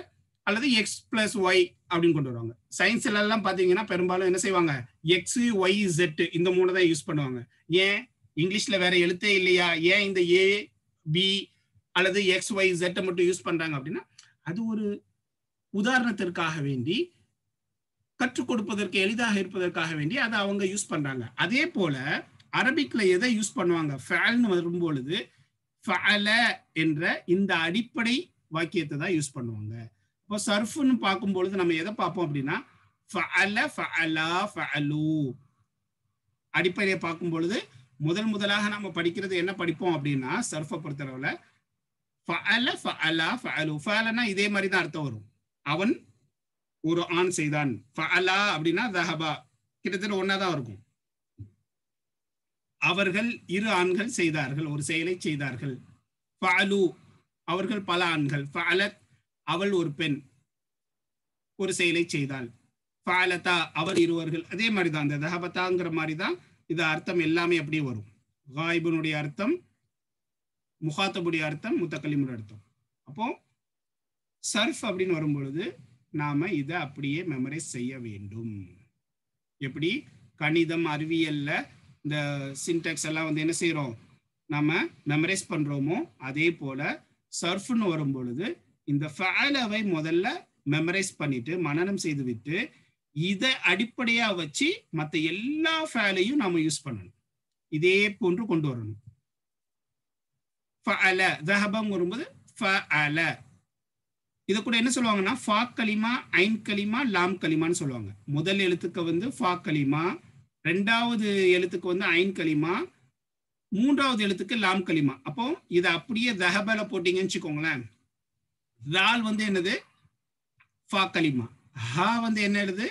அல்லது x + y அப்படின்னு கொண்டு வருவாங்க. சயின்ஸ்ல எல்லாம் பாத்தீங்கன்னா பெரும்பாலும் என்ன செய்வாங்க, x y z இந்த மூணு தான் யூஸ் பண்ணுவாங்க. ஏன் இங்கிலீஷ்ல வேற எழுத்தே இல்லையா, ஏன் இந்த a b அல்லது x y z மட்டும் யூஸ் பண்றாங்க அப்படின்னா, அது ஒரு உதாரணத்திற்காக வேண்டி, கற்றுக் கொடுப்பதற்கு எளிதாக இருப்பதற்காக வேண்டி அதை அவங்க யூஸ் பண்றாங்க. அதே போல அரபிக்ல எதை யூஸ் பண்ணுவாங்க, ஃபஅல்னு வரும்பொழுது ஃபஅல என்ற இந்த அடிப்படை வாக்கியத்தை தான் யூஸ் பண்ணுவாங்க. இப்போ சர்ஃப்னு பார்க்கும்பொழுது நம்ம எதை பார்ப்போம் அப்படின்னா, ஃபஅல ஃபஅலா ஃபஅலு அடிப்படையை பார்க்கும் பொழுது முதலாக நம்ம படிக்கிறது என்ன படிப்போம் அப்படின்னா, சர்ஃபை பொறுத்தளவுல ஃபஅல ஃபஅலா ஃபஅலு. ஃபஅலனா இதே மாதிரி தான் அர்த்தம் வரும், அவன் ஒரு ஆண் செய்தான். ஃபஅலா அப்படின்னா தஹபா, கிட்டத்தட்ட ஒன்னா தான் இருக்கும். அவர்கள் இரு ஆண்கள் செய்தார்கள், ஒரு செயலை செய்தார்கள். ஃபஅலு அவர்கள் பல ஆண்கள். ஃபஅலத் அவள் ஒரு பெண் ஒரு செயலை செய்தாள். ஃபஅலதா அவர் இருவர்கள். அதே மாதிரி தான், அந்த தஹபதாங்கிற மாதிரி தான் இது அர்த்தம் எல்லாமே அப்படியே வரும். காயிபுனுடைய அர்த்தம், முகாத்தபுடைய அர்த்தம், முத்தக்கல்லிமுடைய அர்த்தம். அப்போ சர்ஃப் அப்படின்னு வரும் பொழுது நாம இதை அப்படியே மெமரைஸ் செய்ய வேண்டும். எப்படி கணிதம் அறிவியல்ல இந்த சின்டாக்ஸ் எல்லாம் வந்து என்ன செய்யறோம், நம்ம மெமரைஸ் பண்றோமோ, அதே போல சர்ஃப்னு வரும் பொழுது இந்த ஃபஅலவை முதல்ல மெமரைஸ் பண்ணிட்டு மனனம் செய்து விட்டு இதை அடிப்படையா வச்சு மற்ற எல்லா ஃபஅலையும் நாம யூஸ் பண்ணணும், இதே போன்று கொண்டு வரணும். ஃபஅல தஹபம் வரும்போது ஃபஅல, இதை கூட என்ன சொல்லுவாங்கன்னா ஃபா கலிமா, ஐன் கலிமா, லாம் கலிமான்னு சொல்லுவாங்க. முதல் எழுத்துக்கு வந்து ஃபா கலிமா, ரெண்டாவது எழுத்துக்கு வந்து ஐன் கலிமா, மூன்றாவது எழுத்துக்கு லாம் கலிமா. அப்போ இதை அப்படியே தஹபல போட்டீங்கன்னு வச்சுக்கோங்களேன், தால் வந்து என்னது ஃபா கலிமா, ஹா வந்து என்ன எழுது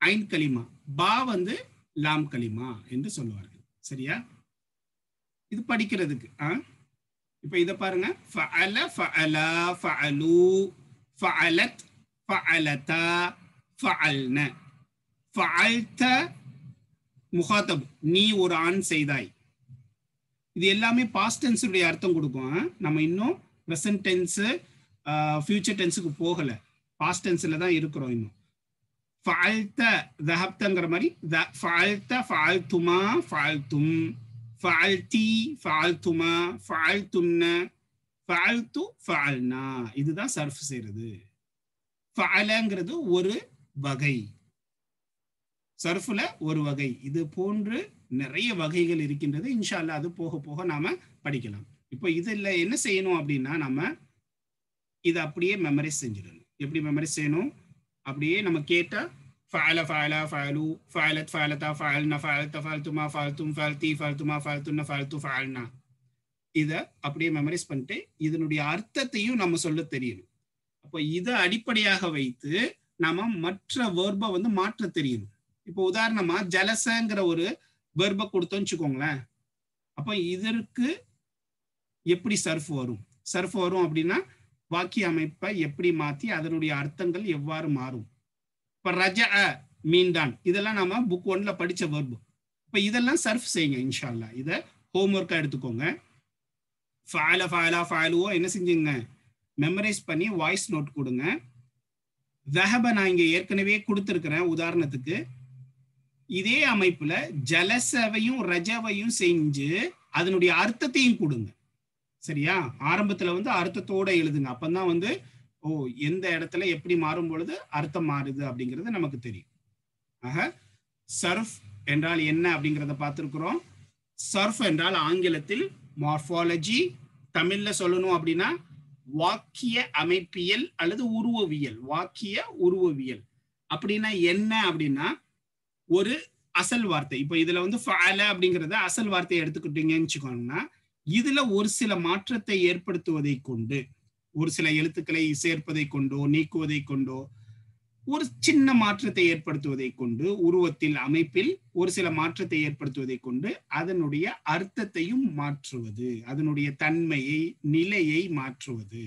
ஐன் கலிமா, பா வந்து லாம் கலிமா என்று சொல்லுவார்கள். சரியா, இது படிக்கிறதுக்கு. இப்ப இத பாருங்க, ஃபஅல ஃபஅலா ஃபஅலு ஃபஅலத் ஃபஅலதா ஃபஅல்ன. ஃபஅல்த முகாத்தப் நீ ஒரு ஆண் செய்தாய். இது எல்லாமே பாஸ்ட் டென்ஸ் உடைய அர்த்தம் கொடுக்கும். நம்ம இன்னும் பிரசன்ட் டென்ஸ் ஃபியூச்சர் டென்ஸுக்கு போகல, பாஸ்ட் டென்ஸ்ல தான் இருக்கிறோம் இன்னும். ஃபஅல்த தஹப்தங்கிற மாதிரி ஃபஅல்த ஃபஅல்துமா ஃபஅல்தும் ஃபஅல்தி ஃபஅல்துமா ஃபஅல்துன்ன ஃபஅல்து ஃபஅல்னா. இதுதான் சர்ஃப் செய்யறது. ஃபஅலங்கிறது ஒரு வகை, சர்ஃப்ல ஒரு வகை. இது போன்று நிறைய வகைகள் இருக்கின்றது. இன்ஷா அல்லாஹ் அது போக போக நாம படிக்கலாம். இப்போ இதுல என்ன செய்யணும் அப்படின்னா, நம்ம இதை அப்படியே மெமரைஸ் செஞ்சிடணும். எப்படி மெமரைஸ் செய்யணும், அப்படியே நம்ம கேட்டா ஃபஅல ஃபஅலா ஃபஅலு ஃபஅலத் ஃபஅலதா ஃபஅல்னா ஃபஅல்த ஃபஅல்துமா ஃபஅல்தும் ஃபஅல்தி ஃபஅல்துமா ஃபஅல்துன்ன ஃபஅல்து ஃபஅல்னா. இதை அப்படியே மெமரைஸ் பண்ணிட்டு இதனுடைய அர்த்தத்தையும் நம்ம சொல்ல தெரியணும். அப்போ இதை அடிப்படையாக வைத்து நாம மற்ற வேர்பை வந்து மாற்ற தெரியணும். இப்போ உதாரணமா ஜலசங்கிற ஒரு வேர்பை கொடுத்தோம்னு வச்சுக்கோங்களேன். அப்போ இதற்கு எப்படி சர்ஃப் வரும், சர்ஃப் வரும் அப்படின்னா வாக்கிய அமைப்பை எப்படி மாற்றி அதனுடைய அர்த்தங்கள் எவ்வாறு மாறும். இப்போ ரஜஅ மீண்டான், இதெல்லாம் நம்ம புக் 1ல படிச்ச வேர்பு. இப்போ இதெல்லாம் சர்ஃப் செய்யுங்க இன்ஷா அல்லாஹ். இதை ஹோம்ஒர்க்கா எடுத்துக்கோங்க. ஃபஅல ஃபஅலா ஃபஅலுவோ என்ன செஞ்சுங்க, மெமரைஸ் பண்ணி வாய்ஸ் நோட் கொடுங்க. தஹப நான் இங்க ஏற்கனவே கொடுத்துருக்கிறேன் உதாரணத்துக்கு. இதே அமைப்புல ஜலசவையும் ரஜவையும் செஞ்சு அதனுடைய அர்த்தத்தையும் கொடுங்க. சரியா, ஆரம்பத்துல வந்து அர்த்தத்தோட எழுதுங்க. அப்பதான் வந்து எந்த இடத்துல எப்படி மாறும் பொழுது அர்த்தம் மாறுது அப்படிங்கிறது நமக்கு தெரியும். ஆக சர்ஃப் என்றால் என்ன அப்படிங்கிறத பார்த்திருக்கிறோம். சர்ஃப் என்றால் ஆங்கிலத்தில் மார்பாலஜி, தமிழ்ல சொல்லணும் அப்படின்னா வாக்கிய அமைப்பியல் அல்லது உருவவியல். வாக்கிய உருவவியல். அப்படின்னா என்ன அப்படின்னா ஒரு அசல் வார்த்தை. இப்போ இதுல வந்து ஃபஅல அப்படிங்கறத அசல் வார்த்தையை எடுத்துக்கிட்டீங்கன்னு வச்சுக்கோங்கன்னா, இதுல ஒரு சில மாற்றத்தை ஏற்படுத்துவதை கொண்டு, ஒரு சில எழுத்துக்களை சேர்ப்பதை கொண்டோ நீக்குவதை கொண்டோ, ஒரு சின்ன மாற்றத்தை ஏற்படுத்துவதை கொண்டு, உருவத்தில் அமைப்பில் ஒரு சில மாற்றத்தை ஏற்படுத்துவதை கொண்டு அதனுடைய அர்த்தத்தையும் மாற்றுவது, அதனுடைய தன்மையை நிலையை மாற்றுவது.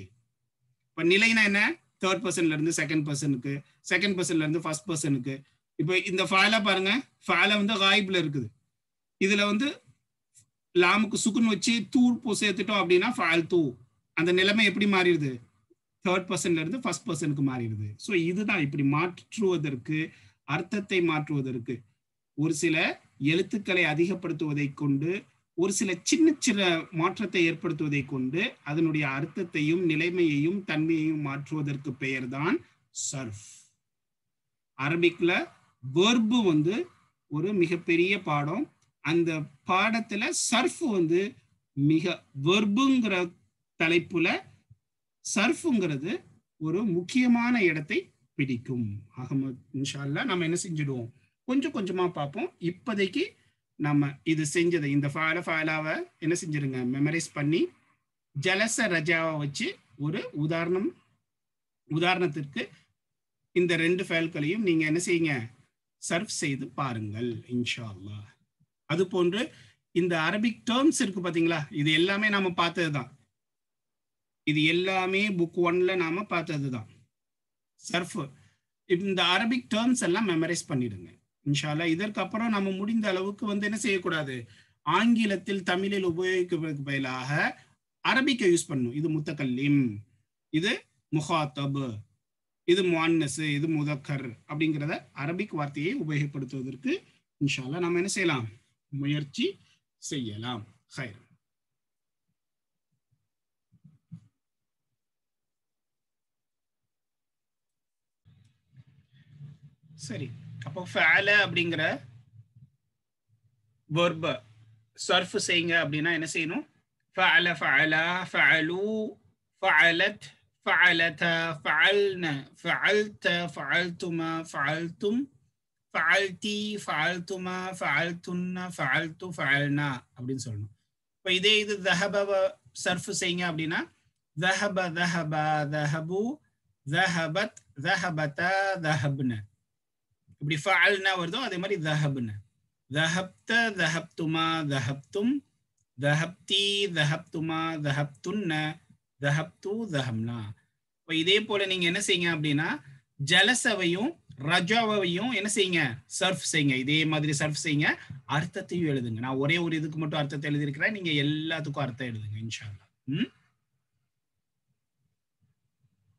இப்ப நிலைனா என்ன? தேர்ட் பர்சன்ல இருந்து செகண்ட் பர்சனுக்கு, செகண்ட் பர்சன்ல இருந்து ஃபர்ஸ்ட் பர்சனுக்கு. இப்போ இந்த ஃபால பாருங்க, ஃபால வந்து காயிப்ல இருக்குது. இதுல வந்து லாமுக்கு சுக்குன் வச்சு தூ சேர்த்துட்டோம் அப்படின்னா ஃபால் தூ. அந்த நிலைமை எப்படி மாறிடுது? தேர்ட் பர்சன்ல இருந்து ஃபர்ஸ்ட் பர்சனுக்கு மாறிடுது. ஸோ இதுதான் இப்படி மாற்றுவதற்கு, அர்த்தத்தை மாற்றுவதற்கு, ஒரு சில எழுத்துக்களை அதிகப்படுத்துவதை கொண்டு, ஒரு சில சின்ன சின்ன மாற்றத்தை ஏற்படுத்துவதை கொண்டு அதனுடைய அர்த்தத்தையும் நிலைமையையும் தன்மையையும் மாற்றுவதற்கு பெயர் தான் சர்ஃப். அரபிக்ல வெர்பு வந்து ஒரு மிகப்பெரிய பாடம். அந்த பாடத்துல சர்ஃப் வந்து மிக வெர்புங்கிற தலைப்புல சர்ஃப்ங்கிறது ஒரு முக்கியமான இடத்தை பிடிக்கும். அகமது இன்ஷா அல்லாஹ் நம்ம என்ன செஞ்சிடுவோம், கொஞ்சம் கொஞ்சமா பார்ப்போம். இப்போதைக்கு நம்ம இது செஞ்சதை, இந்த ஃபஅலாவை என்ன செஞ்சிருங்க, மெமரைஸ் பண்ணி ஜலச ரஜாவை வச்சு ஒரு உதாரணத்திற்கு இந்த 2 ஃபைல்களையும் நீங்க என்ன செய்யுங்க, சர்ஃப் செய்து பாருங்கள் இன்ஷா அல்லாஹ். அது போன்று இந்த அரபிக் டேர்ம்ஸ் இருக்கு பாத்தீங்களா, இது எல்லாமே நாம பார்த்ததுதான். இது எல்லாமே புக் 1ல நாம பார்த்ததுதான். சர்ஃப், இந்த அரபிக் டேர்ம்ஸ் எல்லாம் மெமரைஸ் பண்ணிடுங்க இன்ஷா அல்லாஹ். இதற்கு அப்புறம் நம்ம முடிந்த அளவுக்கு வந்து என்ன செய்யக்கூடாது, ஆங்கிலத்தில் தமிழில் உபயோகிப்பதற்கு பதிலாக அரபிக்கை யூஸ் பண்ணணும். இது முத்தகல்லிம், இது முஹாத்தப், இது முஅன்னஸ், இது முதக்கர் அப்படிங்கிறத அரபிக் வார்த்தையை உபயோகப்படுத்துவதற்கு இன்ஷா அல்லாஹ் நம்ம என்ன செய்யலாம், முயற்சி செய்யலாம். ஹைர். சரி, அப்போ ஃபஅல அப்படிங்கிற வெர்ப சர்ஃப் செய்யுங்க அப்படின்னா என்ன செய்யணும்? ஃபஅல, ஃபஅலா, ஃபஅலு, ஃபஅலத், ஃபஅலத, ஃபஅல்ன, ஃபஅல்த, ஃபஅல்துமா, ஃபஅல்தும், ஃபஅல்தி, ஃபஅல்துமா, ஃபஅல்துன்ன, ஃபஅல்து, ஃபஅல்னா அப்படின்னு சொல்லணும். இப்போ இதே இது தஹப சர்ஃப் செய்யுங்க அப்படின்னா தஹப, தஹப, தஹபு, தஹபத், தஹபதா, தஹப்ன. இப்படி ஃபஅல்னா வருதோ அதே மாதிரி தஹப்ன. தஹப்த, தஹப்துமா, தஹப்தும், தஹப்தி, தஹப்துமா, தஹப்துன்ன, தஹப்து, தஹம்னா. இப்போ இதே போல நீங்க என்ன செய்யுங்க அப்படின்னா ஜலசவையும் ரஜாவையும் என்ன செய்யுங்க, சர்ஃப் செய்யுங்க. இதே மாதிரி சர்ஃப் செய்யுங்க, அர்த்தத்தையும் எழுதுங்க. நான் ஒரே ஒரு இதுக்கு மட்டும் அர்த்தத்தை எழுதியிருக்கிறேன், நீங்க எல்லாத்துக்கும் அர்த்தம் எழுதுங்க இன்ஷா அல்லாஹ்.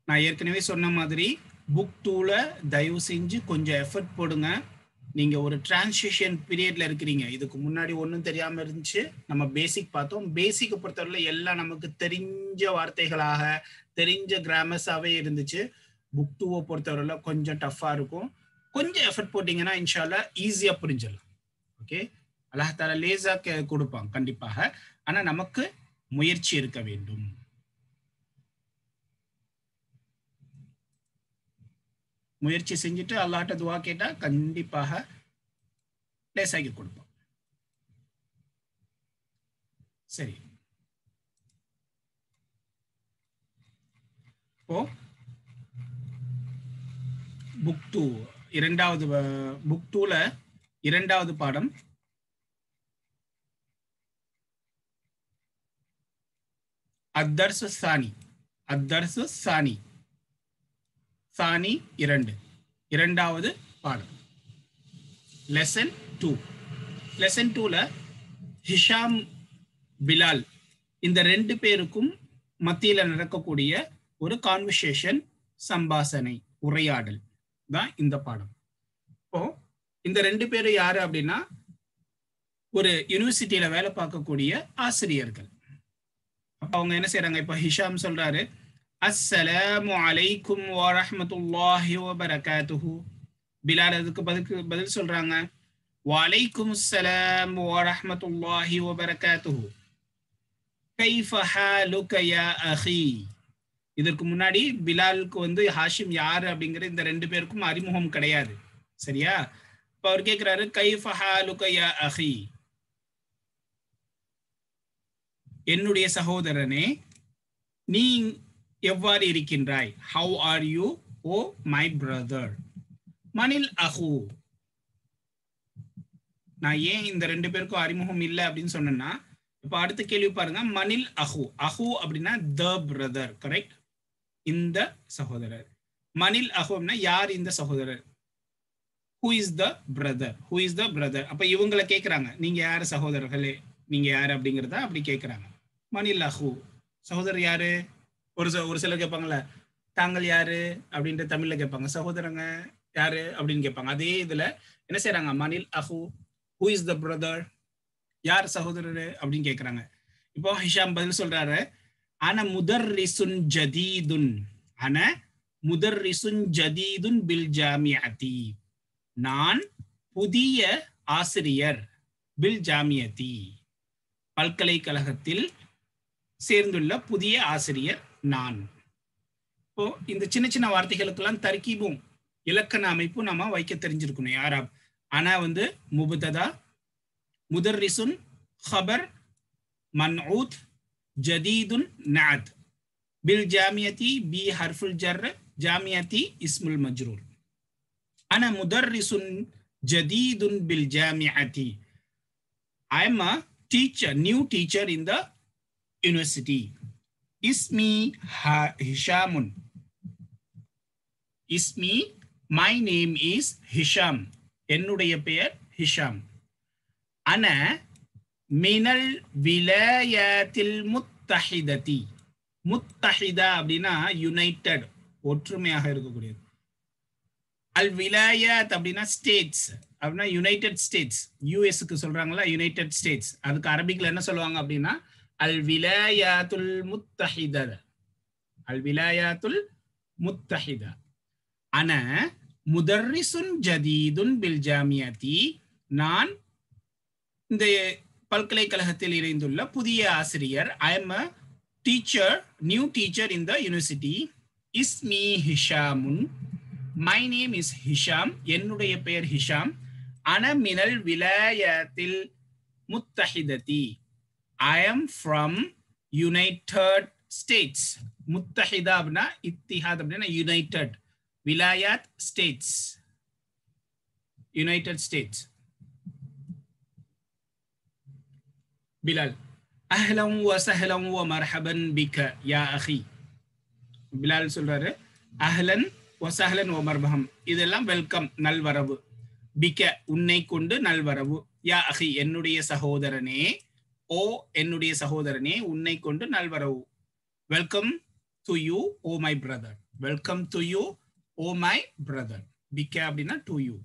நான் ஏற்கனவே சொன்ன மாதிரி புக் 2ல தயவு செஞ்சு கொஞ்சம் எஃபர்ட் போடுங்க. நீங்க ஒரு டிரான்சிஷன் பீரியட்ல இருக்கிறீங்க. இதுக்கு முன்னாடி ஒன்றும் தெரியாம இருந்துச்சு, நம்ம பேசிக் பார்த்தோம். பேசிக்கை பொறுத்தவரை எல்லாம் நமக்கு தெரிஞ்ச வார்த்தைகளாக, தெரிஞ்ச கிராமர்ஸாவே இருந்துச்சு. புக் 2வை பொறுத்தவரையில கொஞ்சம் டஃப்பா இருக்கும். கொஞ்சம் எஃபர்ட் போட்டீங்கன்னா இன்ஷா அல்லாஹ் ஈஸியா புரிஞ்சிடலாம். ஓகே, அல்லாஹ் தஆலா லேசா கொடுப்பாங்க கண்டிப்பாக. ஆனா நமக்கு முயற்சி இருக்க வேண்டும். முயற்சி செஞ்சுட்டு அல்லாஹ்ட்ட துவா கேட்டா கண்டிப்பாக லேசாக்கி கொடுப்போம். சரி, இப்போ புக் 2 இரண்டாவது புக் 2ல இரண்டாவது பாடம் அத்தர்சு சானி. அத்தர்சு சானி, சானி 2, இரண்டாவது பாடம், லெசன் 2. லெசன் 2ல ஹிஷாம், பிலால் இந்த 2 பேருக்கும் மத்தியில நடக்கக்கூடிய ஒரு கான்வர்சேஷன், சம்பாசனை, உரையாடல் தான் இந்த பாடம். இப்போ இந்த 2 பேரும் யாரு அப்படின்னா ஒரு யூனிவர்சிட்டியில வேலை பார்க்கக்கூடிய ஆசிரியர்கள். அப்ப அவங்க என்ன செய்யறாங்க, இப்ப ஹிஷாம் சொல்றாரு, அஸ்ஸலாமு அலைக்கும் வரஹ்மத்துல்லாஹி வபரகாத்துஹு. பிலால் அதுக்கு பதில் சொல்றாங்க, வலைக்கும் அஸ்ஸலாம் வரஹ்மத்துல்லாஹி வபரகாத்துஹு. கைஃப ஹாலுக யா அஹி. இதற்கு முன்னாடி பிலாலுக்கு வந்து ஹாஷிம் யாரு அப்படிங்கிற இந்த ரெண்டு பேருக்கும் அறிமுகம் கிடையாது. சரியா? இப்ப அவர் கேட்கிறாரு கைஃப ஹாலுக யா அஹி, என்னுடைய சகோதரனே நீ எவ்வாறு இருக்கின்றாய்? How are you oh my brother. மனில் அஹு, நான் ஏன் இந்த ரெண்டு பேருக்கும் அறிமுகம் இல்லை அப்படின்னு சொன்னேன்னா, இப்ப அடுத்த கேள்வி பாருங்க. மனில் அஹு, அஹு அப்படின்னா த பிரதர், கரெக்ட், இந்த சகோதரர். மனில் அஹு அப்படின்னா யார் இந்த சகோதரர்? Who is the brother, who is the brother. அப்ப இவங்களை கேட்கிறாங்க, நீங்க யாரு சகோதரர்களே, நீங்க யாரு அப்படிங்கிறத அப்படி கேட்கிறாங்க. மனில் அஹு, சகோதரர் யாரு? ஒரு சிலர் கேட்பாங்கல்ல, தாங்கள் யாரு அப்படின்ற தமிழ்ல கேட்பாங்க, சகோதரங்க யாரு அப்படின்னு கேட்பாங்க. அதே இதுல என்ன செய்யறாங்க, மனில் அஹு, ஹூ இஸ் த பிரதர், யார் சகோதரர் அப்படின்னு கேட்கிறாங்க. இப்போ ஹிஷாம் பதில் சொல்றாரு, அன முதர்ரிசுன் ஜதீதுன், அன முதர்ரிசுன் ஜதீதுன் பில் ஜாமியதி, நான் புதிய ஆசிரியர், பில் ஜாமியதி பல்கலைக்கழகத்தில் சேர்ந்துள்ள புதிய ஆசிரியர் நான். இப்போ இந்த சின்ன சின்ன வார்த்தைகளுக்கெல்லாம் தர்கீபும் இலக்கண அமைப்பும் நாம வைக்க தெரிஞ்சிருக்கணும். யாரா? ஆனா வந்து முபததா, முதர்ரிசுன் ஹபர், மன்ஊத், ஜதீதுன் நாத், பில் ஜாமியதி பி ஹர்ஃபுல் ஜர், ஜாமியதி இஸ்முல் மஜ்ரூர். அன முதர்ரிசுன் ஜதீதுன் bill ஜாமியதி, I am a teacher, new teacher in the university. Ismi Hishamun. Ismi, my name is Hisham. என்னுடைய பெயர் ஹிஷாம். அன மினல் விலாயத்தில் முத்தஹிததி. முத்தஹிதா அப்படின்னா யுனைடெட், ஒற்றுமையாக இருக்கக்கூடியது. அல் விலாயத் அப்படின்னா ஸ்டேட்ஸ், அப்படின்னா யுனைடெட் ஸ்டேட்ஸ். யூஎஸ்க்கு சொல்றாங்களா யுனைடெட் ஸ்டேட்ஸ், அதுக்கு அரபிக்ல என்ன சொல்லுவாங்க அப்படின்னா அல் விலாயத்துல் முத்தஹிதா, அல் விலாயத்துல் முத்தஹிதா. அன முதர்ரிசுன் ஜதீதுன் பில் ஜாமியதி, நான் இந்த பல்கலைக்கழகத்தில் இணைந்துள்ள புதிய ஆசிரியர். I am a teacher, new teacher in the university. இஸ்மி ஹிஷாமுன், my name is Hisham, என்னுடைய பெயர் ஹிஷாம். அன மினல் விலாயத்தில் முத்தஹிததி, I am from United States. முத்தஹிதா அப்படின்னா இத்திஹாத் அப்படின்னா யுனைடெட், விலாயத் ஸ்டேட்ஸ், யுனைடெட் ஸ்டேட்ஸ். பிலால், அஹ்லம் வ சஹ்லம் வ மர்ஹபன் பிக யா அஹி. பிலால் சொல்றாரு, அஹ்லன் வ சஹ்லன் வ மர்ஹபம், இதெல்லாம் வெல்கம், நல்வரவு. பிக, உன்னை கொண்டு நல்வரவு. யா அஹி, என்னுடைய சகோதரனே, ஓ என்னுடைய சகோதரனே, உன்னை கொண்டு நல்வரவு. Welcome to you oh my brother, welcome to you oh my brother. பிக அப்படின்னா டு யூ.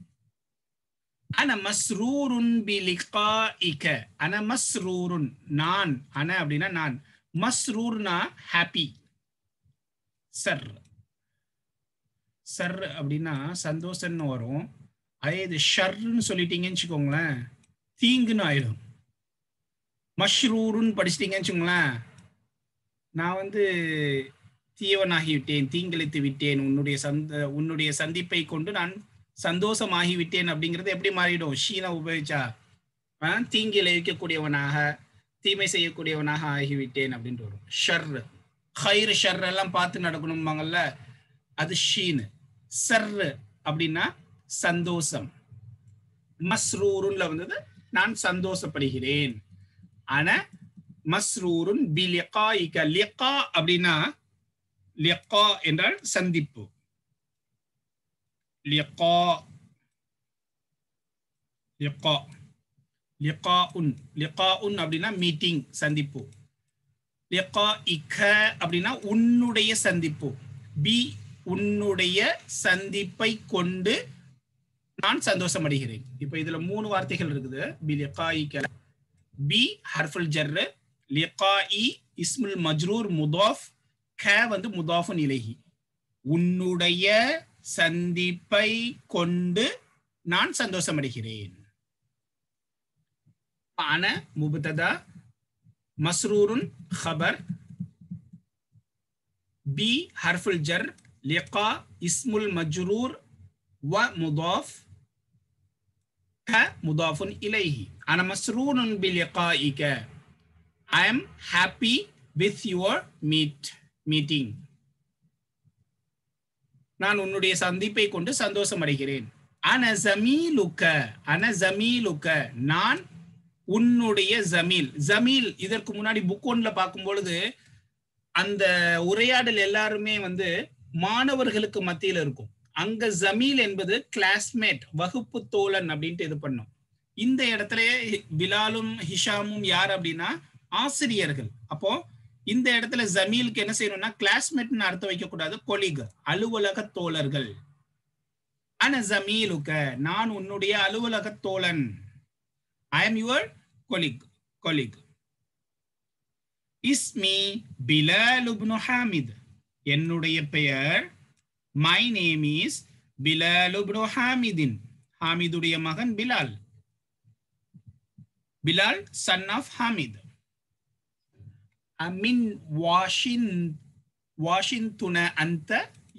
அன மஸ்ரூருன் பிலிகாஇக, அன மஸ்ரூருன், நான், அன அப்படின்னா நான், மஸ்ரூர்னா ஹாப்பி. சர், சர் அப்படின்னா சந்தோஷம்னு வரும். அதே இது ஷர்ன்னு சொல்லிட்டீங்கன்னு வச்சுக்கோங்களேன், தீங்குன்னு ஆயிடும். மஷ்ரூருன்னு படிச்சிட்டீங்கன்னு வச்சுக்கோங்களேன், நான் வந்து தீயவனாகி விட்டேன், தீங்கிழித்து விட்டேன், உன்னுடைய சந்திப்பை கொண்டு நான் சந்தோஷமாகி விட்டேன் அப்படிங்கிறது எப்படி மாறிடும்? ஷீனா உபயோகிச்சா தீங்கி இழைக்கக்கூடியவனாக, தீமை செய்யக்கூடியவனாக ஆகிவிட்டேன் அப்படின்ட்டு வரும். ஷர், ஹைர் ஷர் எல்லாம் பார்த்து நடக்கணும்பாங்கல்ல, அது ஷீனு. சர் அப்படின்னா சந்தோஷம். மஸ்ரூருன்ல வந்தது நான் சந்தோஷப்படுகிறேன். ஆன மஸ்ரூருன் பிலிகாஇக, லிகா அப்படின்னா லிகா என்றால் சந்திப்பு. லிகா, லிகா, லிகாஉன், லிகாஉன் அப்படின்னா மீட்டிங், சந்திப்பு. லிகாஇக அப்படின்னா உன்னுடைய சந்திப்பு. பி, உன்னுடைய சந்திப்பை கொண்டு நான் சந்தோஷம் அடைகிறேன். இப்ப இதுல 3 வார்த்தைகள் இருக்குது. பி லிகாஇக, பி ஹர்ஃபுல் ஜர், லிகாஇ இஸ்முல் மஜ்ரூர் முதாஃப், க வந்து முதாஃபுன் இலைஹி. உன்னுடைய சந்திப்பை கொண்டு நான் சந்தோஷம் அடைகிறேன். அன முபததா, மஸ்ரூருன் ஹபர், B harful jar, liqa ismul majrur wa mudaf ka mudafun ilayhi. Ana masrurun bi liqa'ika. I am happy with your meeting. நான் உன்னுடைய சந்திப்பை கொண்டு சந்தோஷம் அடைகிறேன். அன ஜமீலுக்க, நான் உன்னுடைய ஜமீல். ஜமீல் இதற்கு முன்னாடி புக் ஒன்ல பார்க்கும் பொழுது அந்த உரையாடல் எல்லாருமே வந்து மாணவர்களுக்கு மத்தியில் இருக்கும். அங்க ஜமீல் என்பது கிளாஸ்மேட், வகுப்பு தோழன் அப்படின்ட்டு இது பண்ணும். இந்த இடத்துல பிலாலும் ஹிஷாமும் யார் அப்படின்னா ஆசிரியர்கள். அப்போ இந்த இடத்துல ஜமீலுக்கு என்ன செய்யணும்னா கிளாஸ்மேட்னு அர்த்தம் வைக்க கூடாது, கொலிக், அலுவலக தோழர்கள். அன ஜமீலுக்க, நான் உன்னுடைய அலுவலக தோழன். I am your colleague. இஸ்மி Bilal இப்னு ஹாமித், என்னுடைய பெயர், my name is பிலால் இப்னு ஹாமிதின், ஹாமிதுடைய மகன் பிலால். Bilal son of Hamid. மின் வாஷிங்டன அந்த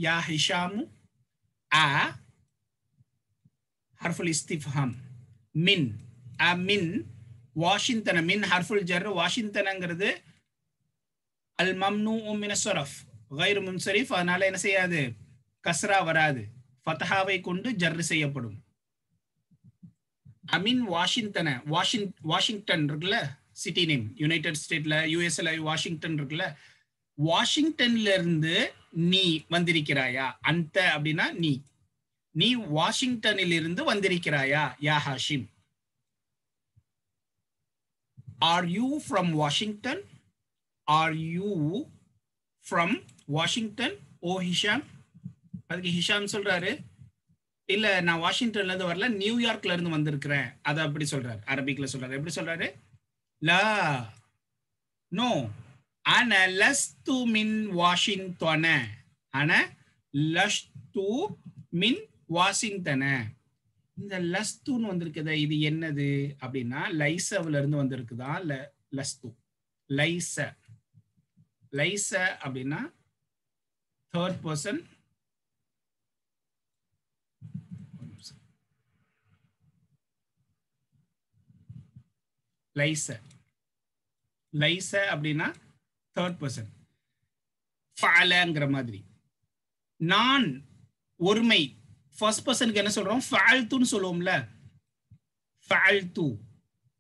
யா ஹிஷாமு. ஹர்ஃபுல் இஸ்திஃப்ஹாம். மின் மின் வாஷிங்டன், மின் ஹர்ஃபுல் ஜர். வாஷிங்டன்ங்கிறது அல் மம்னூ மின ஸரஃப் கைர் முன்சரிஃப், அதனால என்ன செய்யாது, கஸ்ரா வராது, ஃபத்ஹாவை கொண்டு ஜர் செய்யப்படும். அமின் வாஷிங்டன, வாஷிங்டன் இருக்குல்ல சிட்டி நேம், யுனைடெட் ஸ்டேட்ல யூஎஸ்ல வாஷிங்டன் இருக்குல்ல, வாஷிங்டன்ல இருந்து நீ வந்திருக்கிறாயா. அந்த அப்படின்னா நீ வாஷிங்டனில் இருந்து வந்திருக்கிறாயா யா Hashim. Are you from Washington? Are you from Washington? Oh Hisham. அதுக்கு ஹிஷாம் சொல்றாரு, இல்ல நான் வாஷிங்டன்ல இருந்து வரல, நியூயார்க்ல இருந்து வந்திருக்கிறேன். அதை அப்படி சொல்றாரு, அரபிக்ல சொல்றாரு. எப்படி சொல்றாரு? லா, நோ, அன லஸ்து மின் வாஷிங்டன, அன லஸ்து மின் வாஷிங்டன. இந்த லஸ்துன்னு வந்திருக்குதா, இது என்னது அப்படின்னா லைசவுல இருந்து வந்திருக்குதா. லஸ்து, லைச அப்படின்னா தேர்ட் பர்சன். லைச அப்படின்னா தேர்ட் பர்சன், ஃபஅலங்கிற மாதிரி. நான் ஒருமை ஃபர்ஸ்ட் பர்சனுக்கு என்ன சொல்றோம், ஃபஅல்துன்னு சொல்லுவோம்ல, ஃபஅல்து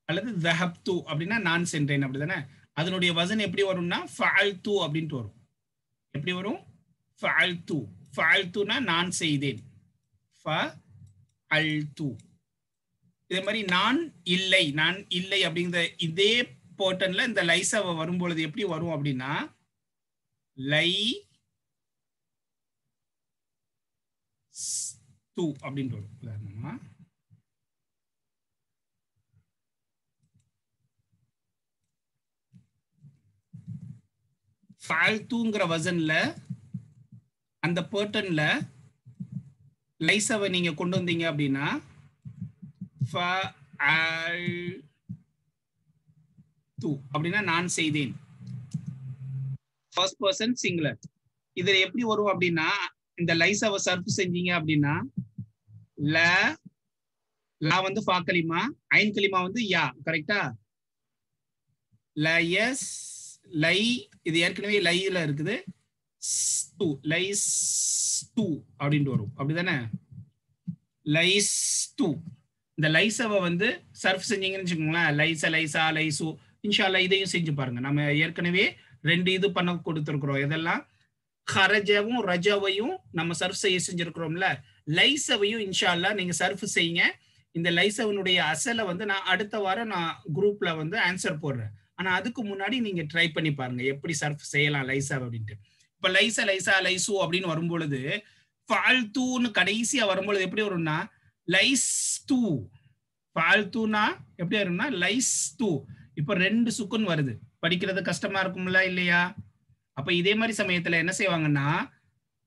அல்லது தஹப்து அப்படின்னா நான் சென்றேன், அப்படிதானே. அதனுடைய வசன் எப்படி வரும்னா ஃபஅல்து அப்படின்ட்டு வரும். எப்படி வரும்? ஃபஅல்து. ஃபஅல்துனா நான் செய்தேன், ஃபஅல்து. இதே மாதிரி நான் இல்லை அப்படிங்கிற இதே பேட்டர்ன்ல இந்த லைஸாவை வரும்பொழுது எப்படி வரும் அப்படின்னா லை து அப்படின்ட்டு வரும். உதாரணமா ஃபால்துங்கிற வசன்ல அந்த பேட்டர்ன்ல லைஸாவை நீங்க கொண்டு வந்தீங்க அப்படின்னா அப்படின்னா நான் செய்தேன், ஃபர்ஸ்ட் பர்சன் சிங்குலர். இதுல எப்படி வரும் அப்படின்னா இந்த லைஸாவை சர்ஃப் செஞ்சீங்க அப்படின்னா லா வந்து ஃபா கலிமா, ஐன் கலிமா வந்து யா, கரெக்டா. லயஸ் லை, இது ஏற்கனவே லைல இருக்குது, லைஸ் டூ அப்படின்ட்டு வரும், அப்படிதானே. லைஸ் டூ. இந்த லைஸாவை வந்து சர்ஃப் செஞ்சீங்கன்னு வச்சுக்கோங்களேன், லைசா லைசு. இன்ஷால்லா இதையும் செஞ்சு பாருங்க. நம்ம ஏற்கனவே 2 இது பண்ண கொடுத்துருக்குறோம். இதெல்லாம் ஹரஜவும் ரஜாவையும் நம்ம சர்ஃப் செய்ய செஞ்சிருக்கிறோம்ல, லைசவையும் இன்ஷால்லா நீங்க சர்ஃப் செய்யுங்க. இந்த லைசவனுடைய அசலை வந்து நான் அடுத்த வாரம் நான் குரூப்ல வந்து ஆன்சர் போடுறேன். ஆனா அதுக்கு முன்னாடி நீங்க ட்ரை பண்ணி பாருங்க எப்படி சர்ஃப் செய்யலாம் லைசா அப்படின்ட்டு. இப்ப லைசா லைசு அப்படின்னு வரும்பொழுது ஃபால்துன்னு கடைசியா வரும்பொழுது எப்படி வரும்னா லைஸ் டூ. ஃபால்துனா எப்படி வரும்னா லைஸ் டூ. இப்ப 2 சுக்குன் வருது, படிக்கிறது கஷ்டமா இருக்கும்ல இல்லையா. அப்ப இதே மாதிரி சமயத்துல என்ன செய்வாங்கன்னா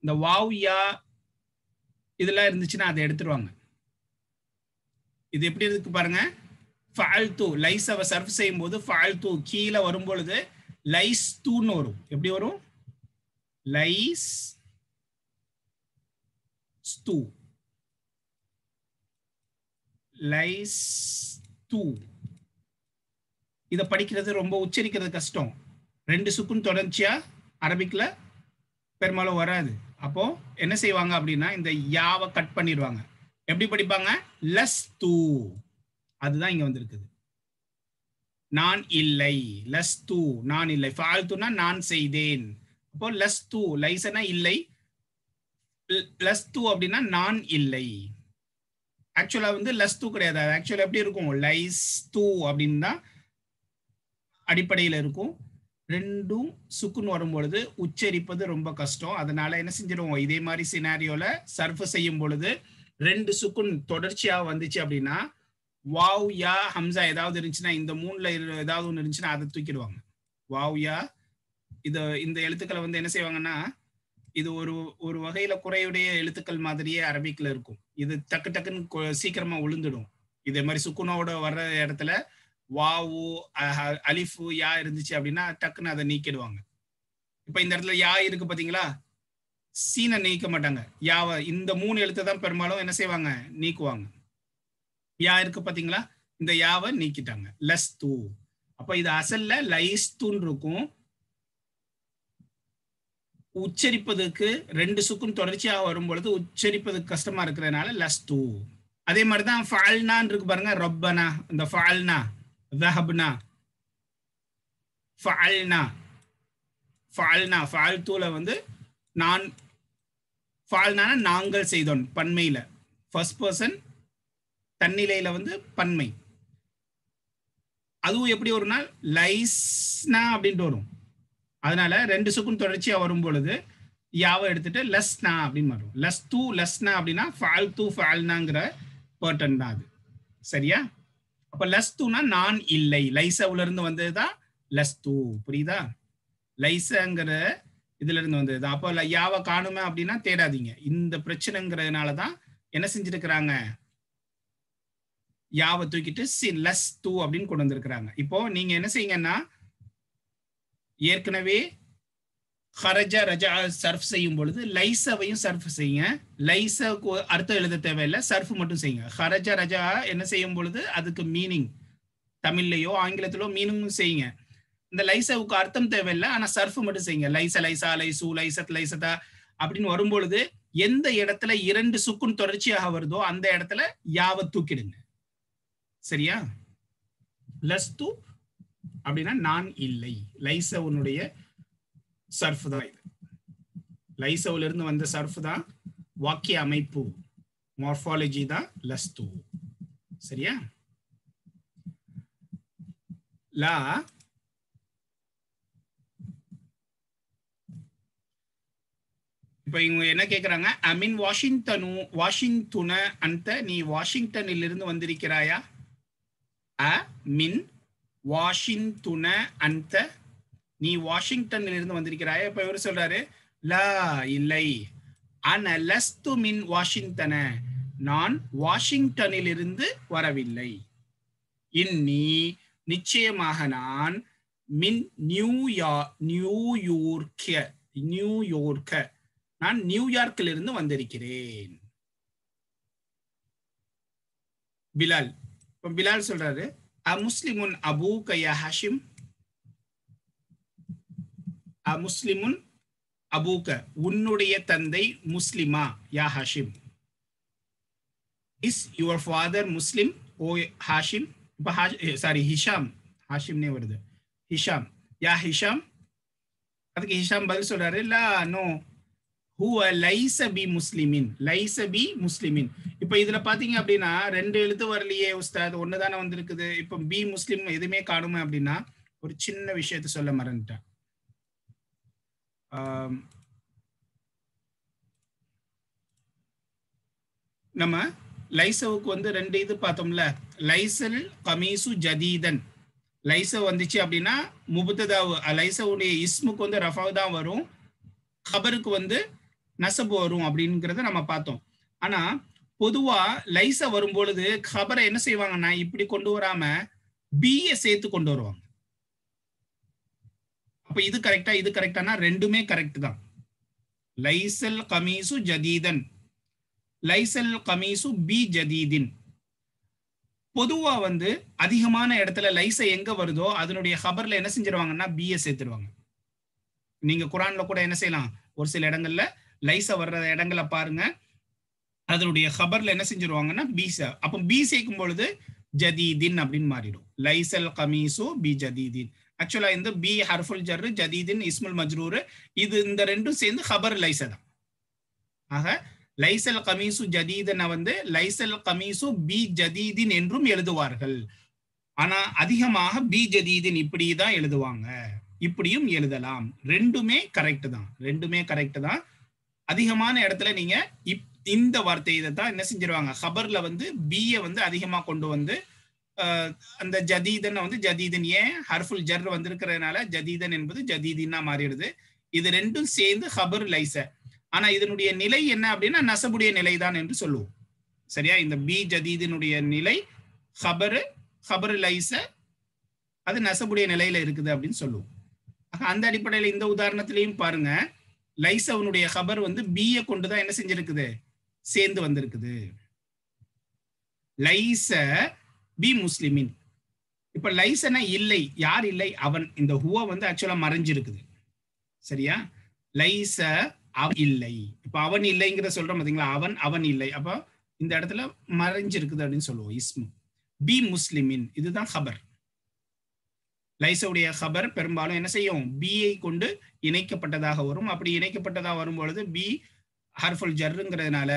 இந்த வாவ் யா இதெல்லாம் இருந்துச்சுன்னா அதை எடுத்துருவாங்க. இது எப்படி இருக்கு பாருங்க, ஃபால்து லைஸாவை சர்ஃப் செய்யும் போது ஃபால்து கீழே வரும்பொழுது லைஸ் டூன்னு வரும். எப்படி வரும்? லைஸ் ஸ்டூ, லைஸ் ஸ்டூ. இத படிக்கிறது ரொம்ப உச்சரிக்கிறது கஷ்டம். 2 சுக்குன் தொடர்ச்சியா அரபிக்ல பெரும்பாலும் வராது. அப்போ என்ன செய்வாங்க அப்படின்னா இந்த யாவை கட் பண்ணிடுவாங்க. எப்படி படிப்பாங்க? லஸ்து. அதுதான் இங்க வந்திருக்குது. நான் இல்லை, லஸ்து நான் இல்லை. ஃபால்துனா நான் செய்தேன். அப்போ லஸ்து, லைசனா இல்லை, லஸ்து அப்படின்னா நான் இல்லை. ஆக்சுவலா வந்து லஸ்து கிடையாது. ஆக்சுவலா எப்படி இருக்கும்? லைஸ்து அப்படின்னு தான் அடிப்படையில் இருக்கும். ரெண்டும் சுக்குன் வரும்பொழுது உச்சரிப்பது ரொம்ப கஷ்டம். அதனால என்ன செஞ்சிருவோம், இதே மாதிரி சினாரியோல சர்ஃப் செய்யும் பொழுது 2 சுக்குன் தொடர்ச்சியா வந்துச்சு அப்படின்னா வாவ் யா ஹம்சா ஏதாவது இருந்துச்சுன்னா, இந்த 3ல ஏதாவது ஒன்று இருந்துச்சுன்னா அதை தூக்கிடுவாங்க. வாவ் யா இந்த எழுத்துக்களை வந்து என்ன செய்வாங்கன்னா, இது ஒரு வகையில குறையுடைய எழுத்துக்கள் மாதிரியே அரபிக்ல இருக்கும். இது டக்கு டக்குன்னு சீக்கிரமா விழுந்துடும். இதே மாதிரி சுக்குனோட வர்ற இடத்துல வாவு அலிஃபு யா இருந்துச்சு அப்படின்னா டக்குன்னு அதை நீக்கிடுவாங்க. இப்ப இந்த இடத்துல யா இருக்கு பாத்தீங்களா, சீனை நீக்க மாட்டாங்க. யாவை இந்த 3 எழுத்தை தான் பெரும்பாலும் என்ன செய்வாங்க, நீக்குவாங்க. யா இருக்கு பாத்தீங்களா, இந்த யாவை நீக்கிட்டாங்க. லஸ்து. அப்ப இது அசல்ல லைஸ்துன்னு இருக்கும். உச்சரிப்பதற்கு 2 சுக்குன் தொடர்ச்சியாக வரும் பொழுது உச்சரிப்பதுக்கு கஷ்டமா இருக்கிறதுனால லஸ்து. அதே மாதிரிதான் ஃபால்னான் இருக்கு பாருங்க, ரப்பனா. இந்த ஃபால்னா, ذهبنا فعلنا فعلنا فعلتூல வந்து நான், ஃபால்னா நாங்கள் செய்தோம் பன்மையில, ஃபர்ஸ்ட் பர்சன் தன்னிலையில வந்து பன்மை. அதுவும் எப்படி வரும்னா லைஸ்னா அப்படின்ட்டு வரும். அதனால 2 சுக்குன் தொடர்ச்சியா வரும் பொழுது யாவை எடுத்துட்டு லஸ்னா அப்படின்னு வரும். லஸ்து லஸ்னா அப்படின்னா ஃபால்து ஃபால்னாங்கிற பேட்டர்ன் தான் அது. சரியா? அப்ப லஸ்துனா நான் இல்லை, லைசாவுல இருந்து வந்ததுதான் லஸ்து. புரியுதா? லைசாங்கிற இதுல இருந்து வந்தது. அப்போ யாவை காணுமே அப்படின்னா தேடாதீங்க. இந்த பிரச்சனைங்கிறதுனாலதான் என்ன செஞ்சிருக்கிறாங்க, யாவை தூக்கிட்டு லஸ்து அப்படின்னு கொண்டு வந்திருக்கிறாங்க. இப்போ நீங்க என்ன செய்யுங்கன்னா, ஏற்கனவே ஹரஜா ரஜா சர்ஃப் செய்யும் பொழுது லைசாவையும் சர்ஃப் செய்யுங்க. லைசாவுக்கு அர்த்தம் எழுத தேவையில்லை, சர்ஃப் மட்டும் செய்யுங்க. ஹரஜா ரஜா என்ன செய்யும் பொழுது அதுக்கு மீனிங் தமிழ்லையோ ஆங்கிலத்திலோ மீனிங்கும் செய்யுங்க. இந்த லைசாவுக்கு அர்த்தம் தேவையில்லை, ஆனா சர்ஃப் மட்டும் செய்யுங்க. லைசா லைசா லைசு லைசத் லைசதா அப்படின்னு வரும்பொழுது எந்த இடத்துல 2 சுக்குன் தொடர்ச்சியாக வருதோ அந்த இடத்துல யாவை தூக்கிடுங்க. சரியா? லஸ்து அப்படின்னா நான் இல்லை. லைசாவுனுடைய சர்ஃப் தான் இது. லைசாவுல இருந்து வந்த சர்ஃப் தான் வாக்கிய அமைப்பு, மார்பாலஜி தான் லஸ்து. சரியா? லா இப்ப இவங்க என்ன கேக்குறாங்க, அமின் வாஷிங்டன அந்த, நீ வாஷிங்டனில் இருந்து வந்திருக்கிறாயா? அ மின் வாஷிங்டன அந்த, நீ வாஷிங்டனில் இருந்து வந்திருக்கிறாயா? இப்ப இவர் சொல்றாரு லா இல்லை, அன லஸ்து மின் வாஷிங்டன, நான் வாஷிங்டனில் இருந்து வரவில்லை. இன்னி நிச்சயமாக நான், மின் நியூயார்க், நான் நியூயார்க்கில் இருந்து வந்திருக்கிறேன். பிலால், இப்ப பிலால் சொல்றாரு அமுஸ்லிமுன் அபூக யா ஹாஷிம், அமுஸ்லிமுன் அபூக, உன்னுடைய தந்தை முஸ்லிமா யா ஹாஷிம்? இஸ் யுவர் ஃபாதர் முஸ்லிம் ஓ ஹாஷிம்? இப்ப சாரி ஹிஷாம், ஹாஷிம்னே வருது, ஹிஷாம். யா ஹிஷாம், அதுக்கு ஹிஷாம் பதில் சொல்றாரு லா நோ ஹுவ லைஸ பி முஸ்லிமின், லைஸ பி முஸ்லிமின். இப்ப இதுல பாத்தீங்க அப்படின்னா 2 எழுத்து வரலையே உஸ்தாத், ஒண்ணு தானே வந்திருக்குது. இப்ப பி முஸ்லிம் எதுவுமே காணுமே அப்படின்னா ஒரு சின்ன விஷயத்த சொல்ல மறந்துட்டேன். நம்ம லைசவுக்கு வந்து 2 இது பார்த்தோம்ல, லைசல் கமீசு ஜதீதன். லைச வந்துச்சு அப்படின்னா முபத்ததாவு, லைசவுடைய இஸ்முக்கு வந்து ரஃபா தான் வரும், கபருக்கு வந்து நசபு வரும் அப்படிங்கிறத நம்ம பார்த்தோம். ஆனா பொதுவா லைச வரும்பொழுது கபரை என்ன செய்வாங்கன்னா இப்படி கொண்டு வராம பிய சேர்த்து கொண்டு வருவாங்க. அப்ப இது கரெக்டா இது கரெக்டானா ரெண்டுமே கரெக்ட் தான். லைசல் கமீசு ஜதீதன், லைசல் கமீசு பி ஜதீதின். பொதுவா வந்து அதிகமான இடத்துல லைச எங்க வருதோ அதனுடைய ஹபர்ல என்ன செஞ்சிருவாங்கன்னா பிஏ சேர்த்துருவாங்க. நீங்க குரான்ல கூட என்ன செய்யலாம், ஒரு சில இடங்கள்ல லைச வர்ற இடங்களை பாருங்க, அதனுடைய ஹபர்ல என்ன செஞ்சிருவாங்கன்னா பீச. அப்போ பி சேர்க்கும் பொழுது ஜதீதின் அப்படின்னு மாறிடும். லைசல் கமீசு பி ஜதீதின். ஆக்சுவலா இந்த பி ஹர்ஃபுல் ஜர்ரு, ஜதீதின் இஸ்முல் மஜ்ரூர், இது இந்த ரெண்டும் சேர்ந்து ஹபர் லைச தான். ஆக லைசல் கமீசு ஜதீதனை வந்து லைசல் கமீசு பி ஜதீதின் என்றும் எழுதுவார்கள். ஆனா அதிகமாக பி ஜதீதின் இப்படிதான் எழுதுவாங்க, இப்படியும் எழுதலாம். ரெண்டுமே கரெக்ட் தான், ரெண்டுமே கரெக்ட் தான். அதிகமான இடத்துல நீங்க இந்த வார்த்தையை தான் என்ன செஞ்சிருவாங்க, ஹபர்ல வந்து பிஏ வந்து அதிகமா கொண்டு வந்து அந்த ஜதீதன் வந்து ஜதீதன், ஏன் ஹர்ஃபுல் ஜர் வந்திருக்கிறதுனால ஜதீதன் என்பது ஜதீதின்னா மாறிடுது. இது ரெண்டும் சேர்ந்து ஹபர் லைச. ஆனா இதனுடைய நிலை என்ன அப்படின்னா நசபுடைய நிலை தான் என்று சொல்லுவோம். சரியா? இந்த பி ஜதீதினுடைய நிலை ஹபரு, ஹபர் லைச, அது நசபுடைய நிலையில இருக்குது அப்படின்னு சொல்லுவோம். அந்த அடிப்படையில் இந்த உதாரணத்திலையும் பாருங்க, லைசவனுடைய ஹபர் வந்து பிஏ கொண்டுதான் என்ன செஞ்சிருக்குது, சேர்ந்து வந்திருக்குது. லைச பி முஸ்லிமின். இப்ப லைசனா இல்லை, யார் இல்லை, அவன். இந்த ஹுவ வந்து ஆக்சுவலா மறைஞ்சிருக்குது. சரியா? லைச அவன் இல்லை. இப்ப அவன் இல்லைங்கிற சொல்றோம் பாத்தீங்களா, அவன் அவன் இல்லை. அப்ப இந்த இடத்துல மறைஞ்சிருக்குது அப்படின்னு சொல்லுவோம் இஸ்மு. பி முஸ்லிமின் இதுதான் ஹபர். லைசவுடைய ஹபர் பெரும்பாலும் என்ன செய்யும், பிஐ கொண்டு இணைக்கப்பட்டதாக வரும். அப்படி இணைக்கப்பட்டதாக வரும்பொழுது பி ஹர்ஃபுல் ஜர்ருங்கிறதுனால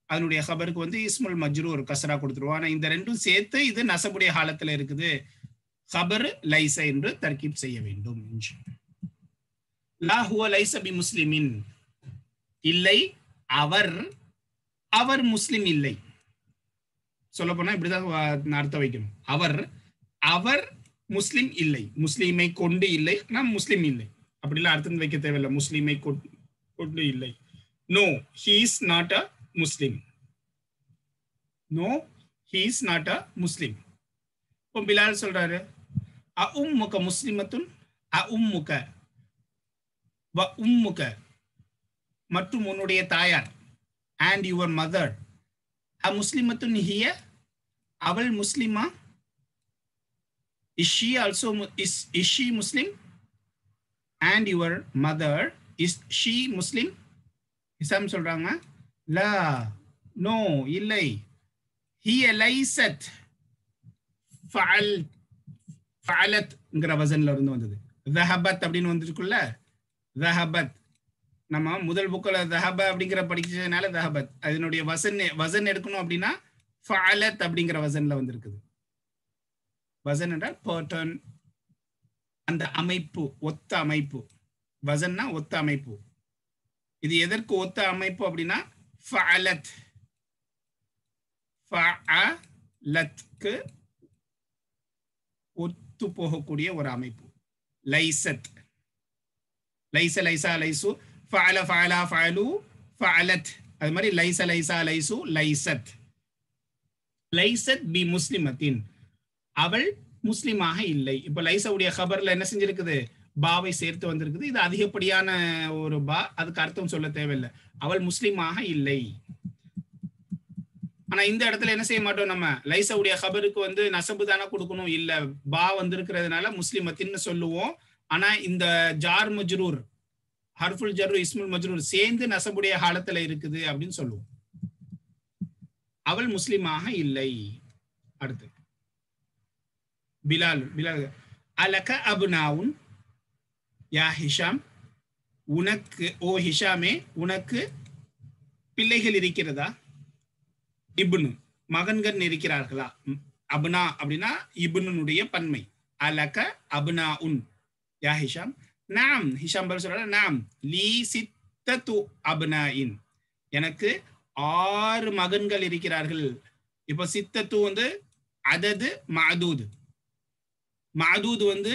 அதனுடைய ஹபருக்கு வந்து இஸ்முல் மஜ்ரூர் கஸ்ரா கொடுத்துருவோம். ஆனா இந்த ரெண்டும் சேர்த்து இது நசபுடைய ஹாலத்துல இருக்குது, ஹபர் லைச என்று தர்கீப் செய்ய வேண்டும். லா ஹுவ லைஸ பி முஸ்லிமின், இல்லை அவர், அவர் முஸ்லிம் இல்லை. சொல்ல போனா இப்படிதான் அர்த்தம் வைக்கணும். அவர், அவர் முஸ்லிம் இல்லை, முஸ்லிமை கொண்டு இல்லை, ஆனா முஸ்லிம் இல்லை அப்படிலாம் அர்த்தம் வைக்க தேவையில்லை. முஸ்லிமை கொண்டு இல்லை. No he is not a Muslim. No he is not a Muslim. இப்போ பிலால் சொல்றாரு அ உம்முக முஸ்லிமத்துன், அ உம்முக வ உம்முக, மற்றும் உன்னுடைய தாயார், and your mother, a muslimatun hiya, அவள் முஸ்லிமா? Is she also is she Muslim? And your mother, is she Muslim? இஸ்லாம் சொல்றாங்க லா, no, இல்லை. hiya laysat ஃபஅல், ஃபஅலத்ங்கிற வசன்ல இருந்து வந்தது. ذهبت அப்படின்னு வந்திருக்குல்ல, ذهبت. நம்ம முதல் புக்கில் தஹப அப்படிங்கிற படிச்சதுனால தஹபத், அதனுடைய வசன் எடுக்கணும் அப்படின்னா ஃபஅலத் அப்படிங்கிற வசன்ல வந்திருக்குது. வசன் என்றால் பேட்டர்ன், அந்த அமைப்பு, ஒத்த அமைப்பு. வசன்னா ஒத்த அமைப்பு. இது எதற்கு ஒத்த அமைப்பு அப்படின்னா ஃபஅலத், ஃபஅலத்க்கு ஒத்து போகக்கூடிய ஒரு அமைப்பு. லைசத், லைச லைசா லைசு, ஃபஅல ஃபஅலா ஃபஅலு ஃபஅலத். அது மாதிரி லைச லைசா லைசு லைசத். லைசத் பி முஸ்லிமத்தின், அவள் முஸ்லிமாக இல்லை. இப்ப லைசவுடைய ஹபர்ல என்ன செஞ்சிருக்குது, பாவை சேர்த்து வந்திருக்குது. இது அதிகப்படியான ஒரு பா, அதுக்கு அர்த்தம் சொல்ல தேவையில்லை. அவள் முஸ்லிமாக இல்லை. ஆனா இந்த இடத்துல என்ன செய்ய மாட்டோம், நம்ம லைசவுடைய ஹபருக்கு வந்து நசபு தானே கொடுக்கணும், இல்ல பா வந்திருக்கிறதுனால முஸ்லிமத்தின்னு சொல்லுவோம். ஆனா இந்த ஜார் மஜ்ரூர், ஹர்ஃபுல் ஜர்ரு இஸ்முல் மஜ்ரூர் சேர்ந்து நசபுடைய ஹாலத்துல இருக்குது அப்படின்னு சொல்லுவோம். அவள் முஸ்லிமாக இல்லை. அடுத்து பிலால், பிலால் அலக அபுனாவுன், யா ஹிஷாம், உனக்கு, ஓ ஹிஷாமே, உனக்கு பிள்ளைகள் இருக்கிறதா? இப்னு, மகன்கள் இருக்கிறார்களா? அபுனா அப்படின்னா இப்னுனுடைய பன்மை. அலக அபுனா உன், யா ஹிஷாம். நாம், ஹிஷாம் பல் சொல்ற, நாம் லீ சித்தத்து அபுனாயின், எனக்கு 6 மகன்கள் இருக்கிறார்கள். இப்ப சித்தத்து வந்து அதது மஅதூத், மஅதூத் வந்து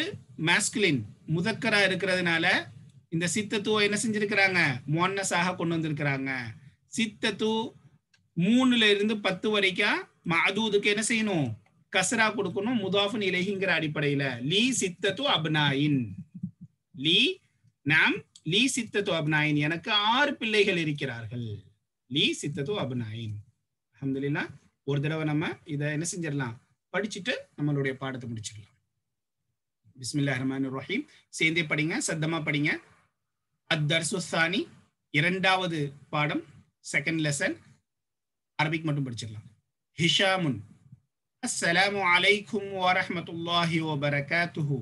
மாஸ்குலின் முதக்கரா இருக்கிறதுனால இந்த சித்தத்துவ என்ன செஞ்சிருக்கிறாங்க, முன்னஸாக கொண்டு வந்திருக்கிறாங்க. சித்தத்து 3ல இருந்து 10 வரைக்கும் மஅதூதுக்கு என்ன செய்யணும், கஸ்ரா கொடுக்கணும், முதாஃபுன் இலைஹிங்கிற அடிப்படையில. லீ சித்தத்து அப்னாயின், லீ நாம் லீ சித்தத்து அப்னாயின், எனக்கு 6 பிள்ளைகள் இருக்கிறார்கள். லீ சித்தத்து அப்னாயின். அல்ஹம்துலில்லாஹ். ஒரு தடவை நம்ம இதை என்ன செஞ்சிடலாம், படிச்சுட்டு நம்மளுடைய பாடத்தை முடிச்சிடலாம். பிஸ்மில்லாஹிர் ரஹ்மானிர் ரஹீம். சேர்ந்தே படிங்க, சத்தமா படிங்க. அத்தர்சு சானி, 2வது பாடம், செகண்ட் லெசன். அரபிக் மட்டும் படிச்சிடலாம். ஹிஷாமுன். அஸ்ஸலாமு அலைக்கும் வரஹ்மத்துல்லாஹி வபரகாத்துஹு.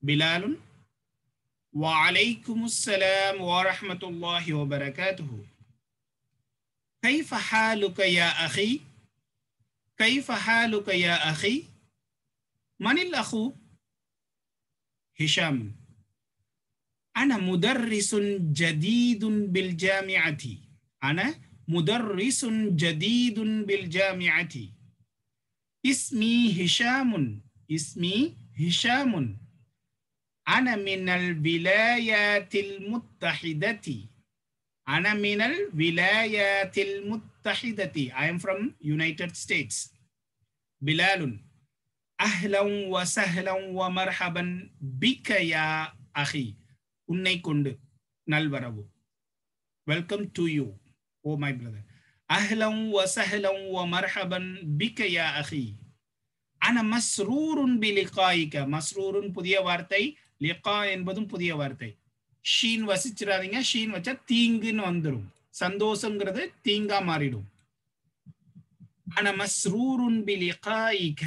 பிலாலுன். وعليكم السلام ورحمة الله وبركاته. كيف حالك يا أخي؟ كيف حالك يا أخي؟ من الأخو؟ هشام. أنا مدرس جديد بالجامعة. أنا مدرس جديد بالجامعة. اسمي هشام. اسمي هشام. أنا من الولايات المتحدة. أنا من الولايات المتحدة. I am from United States. بلال. أهلا وسهلا ومرحبا بك يا أخي. உன்னை கொண்டு நல்வரவு. Welcome to you, oh my brother. أهلا وسهلا ومرحبا بك يا أخي. أنا مسرور بلقائك. مسرور புதிய வார்த்தை, லிகா என்பதும் புதிய வார்த்தை. ஷீன் வசிச்சிடாதீங்க, ஷீன் வச்சா தீங்குன்னு வந்துடும். சந்தோஷங்கிறது தீங்கா மாறிடும். أنا مسرور بلقائك.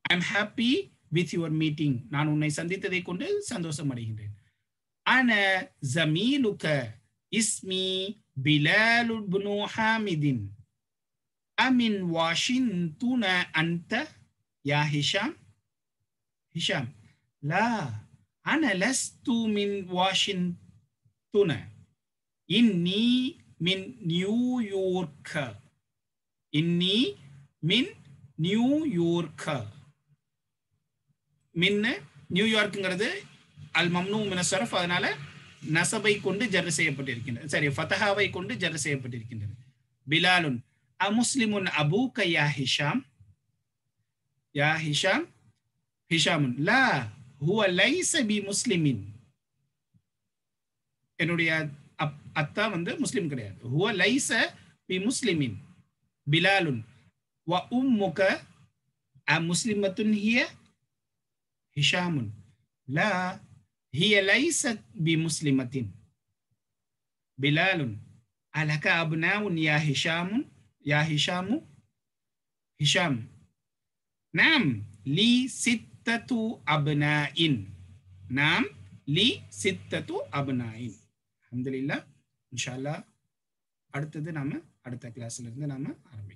I am happy with your meeting. நான் உன்னை சந்தித்ததை கொண்டு சந்தோஷம் அடைகின்றேன். أنا زميلك. اسمي بلال بن حامد. أمن واشنطن أنت يا هشام؟ هشام. لا، أنا لست من واشنطن. إني من نيويورك. إني من نيويورك. من நியூயார்க்ங்கிறது அல் மம்னூ மின ஸர்ஃப், அதனால நஸபை கொண்டு ஜர் செய்யப்பட்டிருக்கின்றது. சரி, ஃபதஹாவை கொண்டு ஜர் செய்யப்பட்டிருக்கின்றது. பிலாலுன். அமுஸ்லிமுன் அபூக யா ஹிஷாம்? யா ஹிஷாம். ஹிஷாமுன். லா ஹுவ லைஸ பி முஸ்லிமின். என்னுடைய அத்தா முஸ்லிம் கிடையாது. ஹுவ லைஸ பி முஸ்லிமின். பிலாலுன். வ உம்முக அமுஸ்லிமத்துன் ஹிய? ஹிஷாமுன். லா ஹிய லைஸத் பி முஸ்லிமத்தின். பிலாலுன். அலக அப்னாஉன் யா ஹிஷாமுன்? யா ஹிஷாமு? ஹிஷாம். நாம் லி சித்தத்து அப்னாஇன். நாம் லி சித்தத்து அப்னாஇன். அல்ஹம்துலில்லாஹ். இன்ஷா அல்லாஹ் அடுத்தது நாம அடுத்த கிளாஸ்ல இருந்து நாம ஆரம்பிக்கலாம்.